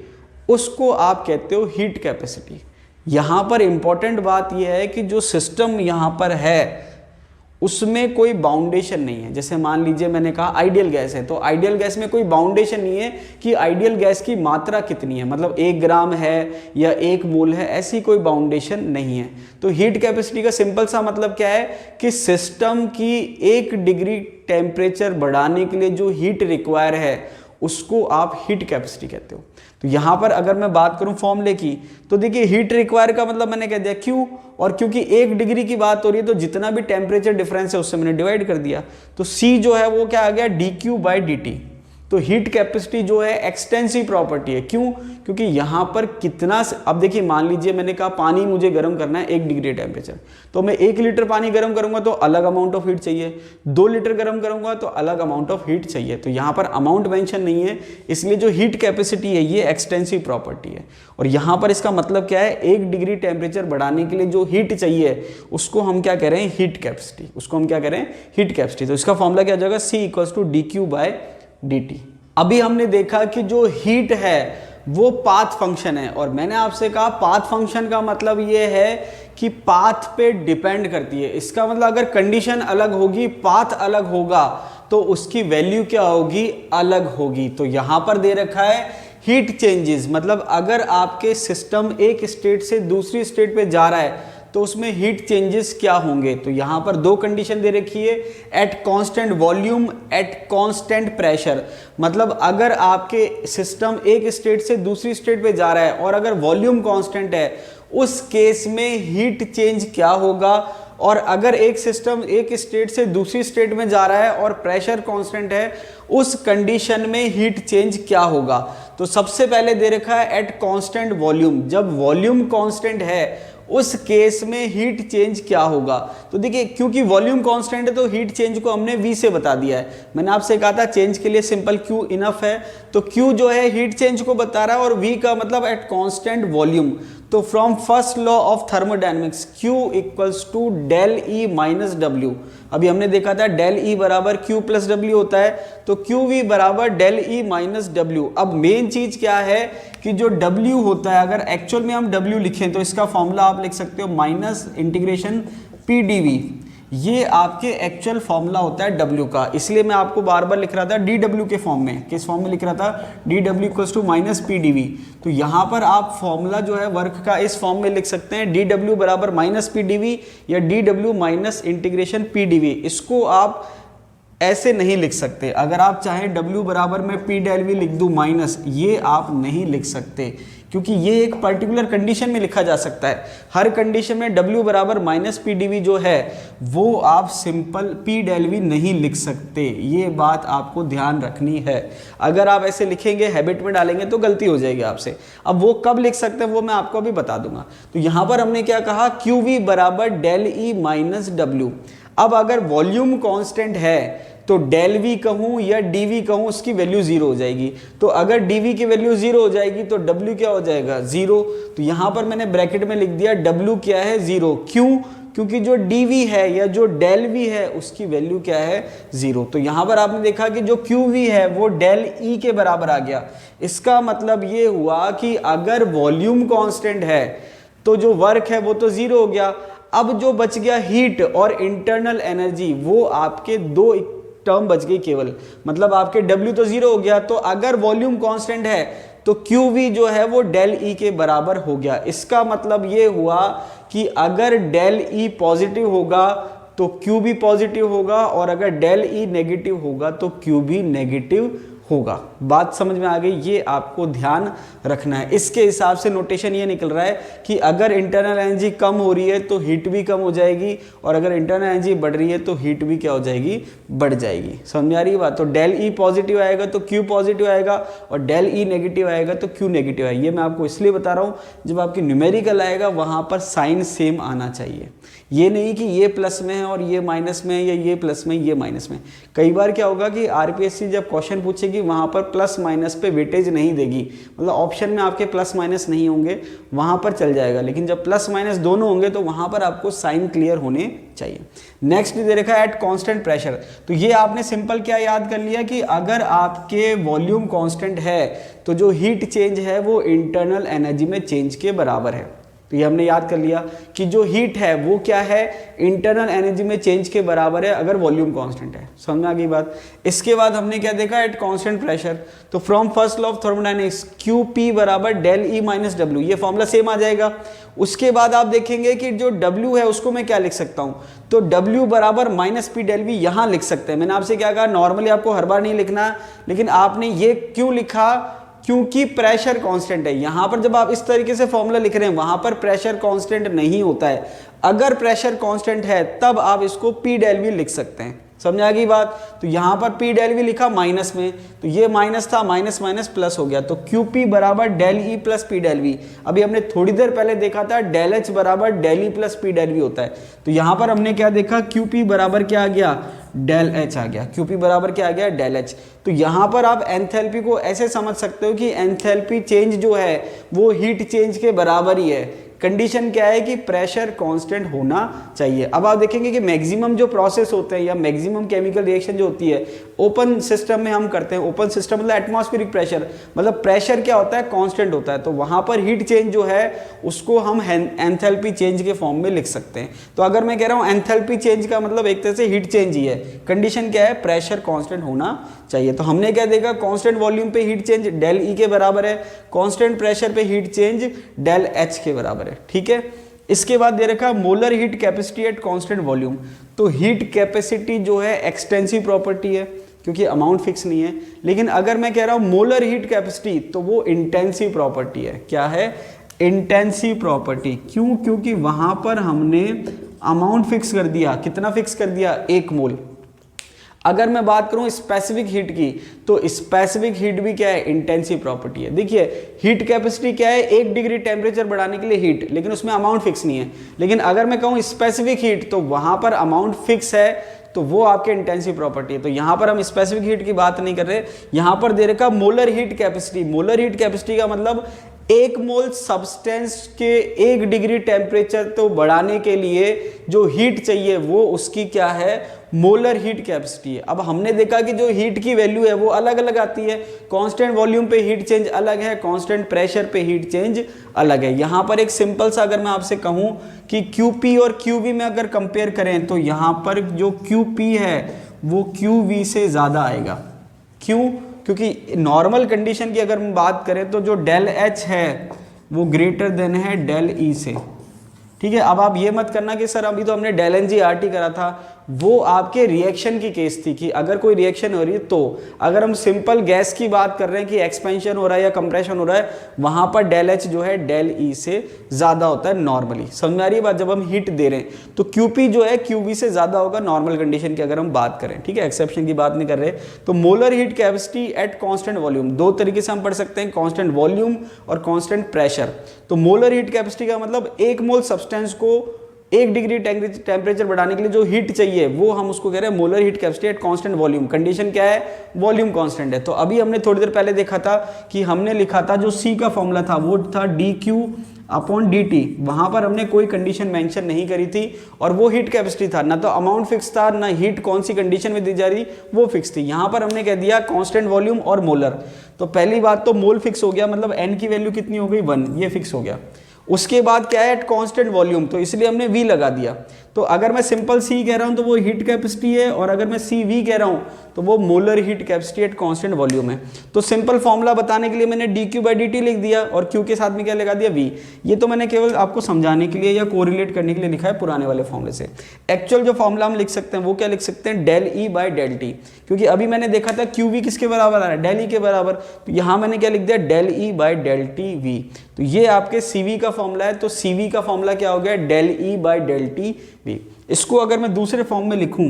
उसको आप कहते हो हीट कैपेसिटी। यहाँ पर इंपॉर्टेंट बात यह है कि जो सिस्टम यहाँ पर है उसमें कोई बाउंडेशन नहीं है। जैसे मान लीजिए मैंने कहा आइडियल गैस है, तो आइडियल गैस में कोई बाउंडेशन नहीं है कि आइडियल गैस की मात्रा कितनी है, मतलब 1 ग्राम है या 1 मोल है, ऐसी कोई बाउंडेशन नहीं है। तो हीट कैपेसिटी का सिंपल सा मतलब क्या है कि सिस्टम की 1 डिग्री टेम्परेचर बढ़ाने के लिए जो हीट रिक्वायर है उसको आप हीट कैपेसिटी कहते हो। तो यहाँ पर अगर मैं बात करूँ फॉर्मूले की, तो देखिए हीट रिक्वायर का मतलब मैंने कह दिया क्यू, और क्योंकि 1 डिग्री की बात हो रही है तो जितना भी टेम्परेचर डिफरेंस है उससे मैंने डिवाइड कर दिया। तो सी जो है वो क्या आ गया, D Q by D T. तो हीट कैपेसिटी जो है एक्सटेंसिव प्रॉपर्टी है। क्यों? क्योंकि यहाँ पर कितना, अब देखिए मान लीजिए मैंने कहा पानी मुझे गर्म करना है 1 डिग्री टेम्परेचर, तो मैं 1 लीटर पानी गर्म करूंगा तो अलग अमाउंट ऑफ हीट चाहिए, 2 लीटर गर्म करूंगा तो अलग अमाउंट ऑफ हीट चाहिए। तो यहाँ पर अमाउंट मेंशन नहीं है, इसलिए जो हीट कैपेसिटी है ये एक्सटेंसिव प्रॉपर्टी है। और यहाँ पर इसका मतलब क्या है, 1 डिग्री टेम्परेचर बढ़ाने के लिए जो हीट चाहिए उसको हम क्या कह रहे हैं, हीट कैपेसिटी, उसको हम क्या कह रहे हैं, हीट कैपेसिटी। तो इसका फॉर्मूला क्या हो जाएगा, C=dQ/dt। अभी हमने देखा कि जो हीट है वो पाथ फंक्शन है, और मैंने आपसे कहा पाथ फंक्शन का मतलब ये है कि पाथ पे डिपेंड करती है। इसका मतलब अगर कंडीशन अलग होगी, पाथ अलग होगा, तो उसकी वैल्यू क्या होगी, अलग होगी। तो यहां पर दे रखा है हीट चेंजेस, मतलब अगर आपके सिस्टम एक स्टेट से दूसरी स्टेट पे जा रहा है तो उसमें हीट चेंजेस क्या होंगे। तो यहां पर 2 कंडीशन दे रखी है, eight constant volume, at constant pressure. मतलब अगर आपके सिस्टम एक स्टेट से दूसरी स्टेट पे जा रहा है और अगर वॉल्यूम कांस्टेंट है, उस केस में हीट चेंज क्या होगा। और अगर एक सिस्टम एक स्टेट से दूसरी स्टेट में जा रहा है और प्रेशर कांस्टेंट है, उस कंडीशन में हीट चेंज क्या होगा। तो सबसे पहले दे रखा है एट कांस्टेंट वॉल्यूम, जब वॉल्यूम कांस्टेंट है उस केस में हीट चेंज क्या होगा। तो देखिए क्योंकि वॉल्यूम कांस्टेंट है तो हीट चेंज को हमने V से बता दिया है। मैंने आपसे कहा था चेंज के लिए सिंपल Q इनफ है, तो Q जो है हीट चेंज को बता रहा है और V का मतलब एट कांस्टेंट वॉल्यूम। तो from first law of thermodynamics Q equals to del E minus W। अभी हमने देखा था डेल E बराबर Q प्लस W होता है, तो QV बराबर डेल E माइनस W। अब मेन चीज क्या है कि जो W होता है, अगर एक्चुअल में हम W लिखें तो इसका फॉर्मूला आप लिख सकते हो माइनस इंटीग्रेशन PdV। ये आपके एक्चुअल फॉर्मूला होता है W का, इसलिए मैं आपको बार बार लिख रहा था DW के फॉर्म में। किस फॉर्म में लिख रहा था, DW equals to minus PdV। तो यहाँ पर आप फॉर्मूला जो है वर्क का इस फॉर्म में लिख सकते हैं, DW बराबर माइनस PdV या DW माइनस इंटीग्रेशन PdV। इसको आप ऐसे नहीं लिख सकते। अगर आप चाहें W बराबर में P डेल V लिख दूं माइनस, ये आप नहीं लिख सकते, क्योंकि ये एक पर्टिकुलर कंडीशन में लिखा जा सकता है। हर कंडीशन में W बराबर माइनस PdV जो है वो आप सिंपल P डेल V नहीं लिख सकते। ये बात आपको ध्यान रखनी है। अगर आप ऐसे लिखेंगे, हैबिट में डालेंगे तो गलती हो जाएगी आपसे। अब वो कब लिख सकते हैं वो मैं आपको अभी बता दूंगा। तो यहाँ पर हमने क्या कहा, QV बराबर डेल E माइनस W। अब अगर वॉल्यूम कांस्टेंट है तो डेल V कहूँ या dV कहूँ, उसकी वैल्यू 0 हो जाएगी। तो अगर dV की वैल्यू 0 हो जाएगी तो W क्या हो जाएगा, 0। तो यहाँ पर मैंने ब्रैकेट में लिख दिया W क्या है, 0। क्यों? क्योंकि जो dV है या जो डेल V है उसकी वैल्यू क्या है, 0। तो यहाँ पर आपने देखा कि जो QV है वो डेल E के बराबर आ गया। इसका मतलब ये हुआ कि अगर वॉल्यूम कांस्टेंट है तो जो वर्क है वो तो 0 हो गया। अब जो बच गया हीट और इंटरनल एनर्जी, वो आपके 2 टर्म बच गई केवल। मतलब आपके W तो 0 हो गया, तो अगर वॉल्यूम कांस्टेंट है तो QV जो है वो डेल E के बराबर हो गया। इसका मतलब ये हुआ कि अगर डेल E पॉजिटिव होगा तो QB पॉजिटिव होगा, और अगर डेल E नेगेटिव होगा तो QB नेगेटिव होगा। बात समझ में आ गई? ये आपको ध्यान रखना है। इसके हिसाब से नोटेशन ये निकल रहा है कि अगर इंटरनल एनर्जी कम हो रही है तो हीट भी कम हो जाएगी, और अगर इंटरनल एनर्जी बढ़ रही है तो हीट भी क्या हो जाएगी, बढ़ जाएगी। समझ में आ रही है बात? तो डेल E पॉजिटिव आएगा तो Q पॉजिटिव आएगा, और डेल E नेगेटिव आएगा तो Q नेगेटिव आएगा। ये मैं आपको इसलिए बता रहा हूँ, जब आपकी न्यूमेरिकल आएगा वहाँ पर साइन सेम आना चाहिए। ये नहीं कि ये प्लस में है और ये माइनस में है, या ये प्लस में ये माइनस में। कई बार क्या होगा कि आरपीएससी जब क्वेश्चन पूछेगी वहां पर प्लस माइनस पे वेटेज नहीं देगी, मतलब ऑप्शन में आपके प्लस माइनस नहीं होंगे, वहां पर चल जाएगा। लेकिन जब प्लस माइनस दोनों होंगे तो वहां पर आपको साइन क्लियर होने चाहिए। नेक्स्ट दे रखा है एट कांस्टेंट प्रेशर। तो ये आपने सिंपल क्या याद कर लिया कि अगर आपके वॉल्यूम कांस्टेंट है तो जो हीट चेंज है वो इंटरनल एनर्जी में चेंज के बराबर है। तो ये हमने याद कर लिया कि जो हीट है वो क्या है, इंटरनल एनर्जी में चेंज के बराबर है अगर वॉल्यूम कांस्टेंट है। समझ में आ गई बात? इसके बाद हमने क्या देखा, एट कांस्टेंट प्रेशर। तो from first law of thermodynamics QP बराबर डेल E माइनस W, ये फॉर्मूला सेम आ जाएगा। उसके बाद आप देखेंगे कि जो W है उसको मैं क्या लिख सकता हूं, तो W बराबर माइनस P डेल V यहां लिख सकते हैं। मैंने आपसे क्या कहा, नॉर्मली आपको हर बार नहीं लिखना, लेकिन आपने ये क्यों लिखा, क्योंकि प्रेशर कांस्टेंट है। यहां पर जब आप इस तरीके से फॉर्मूला लिख रहे हैं वहां पर प्रेशर कांस्टेंट नहीं होता है। अगर प्रेशर कांस्टेंट है तब आप इसको P डेल V लिख सकते हैं। समझ आ गई बात। तो यहाँ पर पी डेल वी लिखा माइनस में, तो ये माइनस था, माइनस माइनस प्लस हो गया, तो क्यू पी बराबर del E plus P del V. अभी हमने थोड़ी देर पहले देखा था डेल एच बराबर del E plus P del V होता है, तो यहाँ पर हमने क्या देखा, क्यू पी बराबर क्या आ गया, डेल एच आ गया। क्यू पी बराबर क्या आ गया, डेल एच। तो यहाँ पर आप एंथैल्पी को ऐसे समझ सकते हो कि एंथैल्पी चेंज जो है वो हीट चेंज के बराबर ही है। कंडीशन क्या है कि प्रेशर कांस्टेंट होना चाहिए। अब आप देखेंगे कि मैक्सिमम जो प्रोसेस होते हैं या मैक्सिमम केमिकल रिएक्शन जो होती है ओपन सिस्टम में हम करते हैं। ओपन सिस्टम मतलब एटमॉस्फेरिक प्रेशर, मतलब प्रेशर क्या होता है, कांस्टेंट होता है। तो वहां पर हीट चेंज जो है उसको हम एंथैल्पी चेंज के फॉर्म में लिख सकते हैं। तो अगर मैं कह रहा हूं एंथैल्पी चेंज का मतलब एक तरह से हीट चेंज ही है। कंडीशन क्या है, प्रेशर कांस्टेंट होना चाहिए। तो हमने क्या देखा, कांस्टेंट वॉल्यूम पे हीट चेंज डेल ई के बराबर है, कांस्टेंट प्रेशर पे हीट चेंज डेल एच के बराबर है। ठीक है, इसके बाद दे रखा molar heat capacity eight constant volume. तो हीट कैपेसिटी जो है एक्सटेंसिव प्रॉपर्टी है क्योंकि अमाउंट फिक्स नहीं है, लेकिन अगर मैं कह रहा हूं मोलर हीट कैपेसिटी तो वो इंटेंसिव प्रॉपर्टी है। क्या है, इंटेंसिव प्रॉपर्टी। क्यों, क्योंकि वहां पर हमने अमाउंट फिक्स कर दिया। कितना फिक्स कर दिया, 1 मोल। अगर मैं बात करूं स्पेसिफिक हीट की तो स्पेसिफिक हीट भी क्या है, इंटेंसिव प्रॉपर्टी है। देखिए हीट कैपेसिटी क्या है, 1 डिग्री टेम्परेचर बढ़ाने के लिए हीट, लेकिन उसमें अमाउंट फिक्स नहीं है। लेकिन अगर मैं कहूं स्पेसिफिक हीट तो वहां पर अमाउंट फिक्स है, तो वो आपके इंटेंसिव प्रॉपर्टी है। तो यहां पर हम स्पेसिफिक हीट की बात नहीं कर रहे, यहां पर दे रखा molar heat capacity. Molar heat capacity का मतलब 1 मोल सब्सटेंस के 1 डिग्री टेम्परेचर तो बढ़ाने के लिए जो हीट चाहिए वो उसकी क्या है, मोलर हीट कैपेसिटी है। अब हमने देखा कि जो हीट की वैल्यू है वो अलग अलग आती है। कांस्टेंट वॉल्यूम पे हीट चेंज अलग है, कांस्टेंट प्रेशर पे हीट चेंज अलग है। यहां पर एक सिंपल सा अगर मैं आपसे कहूं कि QP और QV में अगर कंपेयर करें तो यहां पर जो QP है वो QV से ज्यादा आएगा। क्यों, क्योंकि नॉर्मल कंडीशन की अगर हम बात करें तो जो डेल एच है वो ग्रेटर देन है डेल ई से। ठीक है, अब आप ये मत करना कि सर अभी तो हमने del N G R T करा था, वो आपके रिएक्शन की केस थी कि अगर कोई रिएक्शन हो रही है तो। अगर हम सिंपल गैस की बात कर रहे हैं कि एक्सपेंशन हो रहा है या कंप्रेशन हो रहा है, वहां पर डेल एच जो है डेल ई से ज्यादा होता है नॉर्मली। समझ में आ रही है बात, जब हम हीट दे रहे हैं तो QP जो है QV से ज्यादा होगा नॉर्मल कंडीशन की अगर हम बात करें। ठीक है, एक्सेप्शन की बात नहीं कर रहे। तो molar heat capacity at constant volume, 2 तरीके से हम पढ़ सकते हैं, कॉन्स्टेंट वॉल्यूम और कॉन्स्टेंट प्रेशर। तो मोलर हीट कैपेसिटी का मतलब 1 मोल सब्सटेंस को 1 डिग्री टेम्परेचर बढ़ाने के लिए जो हीट चाहिए वो हम उसको कह रहे हैं molar heat capacity eight constant volume. Condition क्या है, वॉल्यूम कांस्टेंट है। तो अभी हमने थोड़ी देर पहले देखा था कि हमने लिखा था जो C का फॉर्मूला था वो था dQ/dt। वहां पर हमने कोई कंडीशन मेंशन नहीं करी थी और वो हीट कैपेसिटी था, ना तो अमाउंट फिक्स था, ना हीट कौन सी कंडीशन में दी जा रही वो फिक्स थी। यहां पर हमने कह दिया कांस्टेंट वॉल्यूम और मोलर। तो पहली बात तो मोल फिक्स हो गया, मतलब n की वैल्यू कितनी हो गई, 1, ये फिक्स हो गया। उसके बाद क्या है, एट कांस्टेंट वॉल्यूम, तो इसलिए हमने V लगा दिया। तो अगर मैं सिंपल C कह रहा हूं तो वो हीट कैपेसिटी है, और अगर मैं CV कह रहा हूं तो वो molar heat capacity eight constant volume है। तो सिंपल फॉर्मूला बताने के लिए मैंने dQ/dt लिख दिया और Q के साथ में क्या लगा दिया, V। ये तो मैंने केवल आपको समझाने के लिए या कोरिलेट करने के लिए लिखा है पुराने वाले फॉर्मूले से। एक्चुअल जो फॉर्मूला हम लिख सकते हैं वो क्या लिख सकते हैं, डेल E/डेल T, क्योंकि अभी मैंने देखा था QV किसके बराबर आ रहा है, डेल E के बराबर। तो यहां मैंने क्या लिख दिया, डेल E/डेल T V। तो ये आपके CV का फॉर्मूला है, तो CV का फॉर्मूला क्या हो गया, डेल E/डेल T V। इसको अगर मैं दूसरे फॉर्म में लिखूं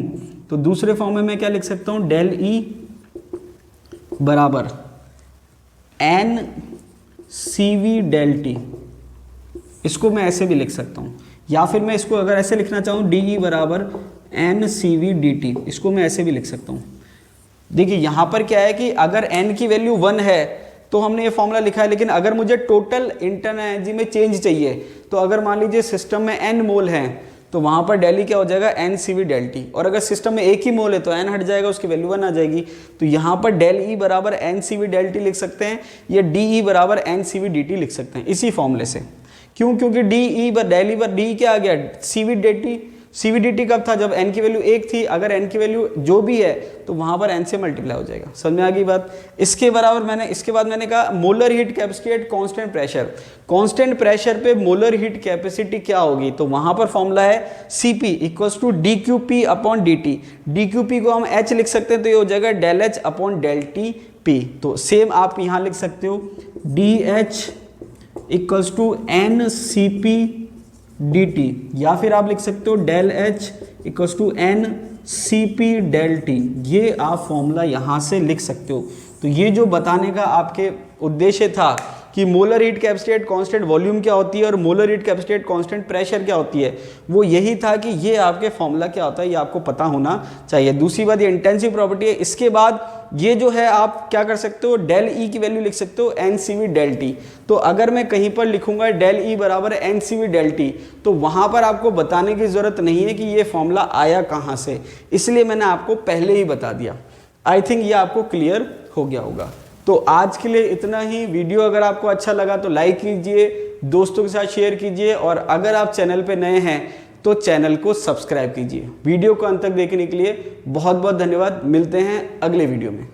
तो दूसरे फॉर्म में मैं क्या लिख सकता हूं, डेल E बराबर NCV डेल T। इसको मैं ऐसे भी लिख सकता हूं, या फिर मैं इसको अगर ऐसे लिखना चाहूं DE बराबर NCV dt, इसको मैं ऐसे भी लिख सकता हूं। देखिए यहां पर क्या है कि अगर n की वैल्यू 1 है तो हमने ये फॉर्मूला लिखा है, लेकिन अगर मुझे टोटल इंटरनल एनर्जी में चेंज चाहिए तो अगर मान लीजिए सिस्टम में n मोल है तो वहां पर डेल ई क्या हो जाएगा, NCV डेल T। और अगर सिस्टम में एक ही मोल है तो n हट जाएगा, उसकी वैल्यू 1 आ जाएगी। तो यहां पर डेल E बराबर NCV डेल T लिख सकते हैं, या DE बराबर NCV dt लिख सकते हैं इसी फॉर्मूले से। क्यों, क्योंकि DE पर डेल E पर D क्या आ गया, CV dt। CV dt कब था, जब n की वैल्यू 1 थी। अगर n की वैल्यू जो भी है तो वहां पर n से मल्टीप्लाई हो जाएगा। समझ में आ गई बात। इसके बाद मैंने कहा molar heat capacity at constant pressure. Constant pressure पे मोलर हीट कैपेसिटी क्या होगी, तो वहां पर फॉर्मूला है Cp equals to dQp/dt। dQp को हम H लिख सकते हैं, तो ये हो जाएगा डेल H/डेल T। तो सेम आप यहां लिख सकते हो DH equals to NCP dt, या फिर आप लिख सकते हो del H equals to NCV Cp del T, ये आप फॉर्मूला यहाँ से लिख सकते हो। तो ये जो बताने का आपके उद्देश्य था कि molar heat capacity constant volume क्या होती है और molar heat capacity constant pressure क्या होती है, वो यही था कि ये आपके फॉर्मूला क्या होता है ये आपको पता होना चाहिए। दूसरी बात ये इंटेंसिव प्रॉपर्टी है। इसके बाद ये जो है आप क्या कर सकते हो, डेल ई की वैल्यू लिख सकते हो NCV डेल टी। तो अगर मैं कहीं पर लिखूंगा डेल ई बराबर NCV डेल टी, तो वहां पर आपको बताने की जरूरत नहीं है कि ये फॉर्मूला आया कहां से, इसलिए मैंने आपको पहले ही बता दिया। आई थिंक ये आपको क्लियर हो गया होगा। तो आज के लिए इतना ही। वीडियो अगर आपको अच्छा लगा तो लाइक कीजिए, दोस्तों के साथ शेयर कीजिए, और अगर आप चैनल पे नए हैं तो चैनल को सब्सक्राइब कीजिए। वीडियो को अंत तक देखने के लिए बहुत बहुत धन्यवाद। मिलते हैं अगले वीडियो में।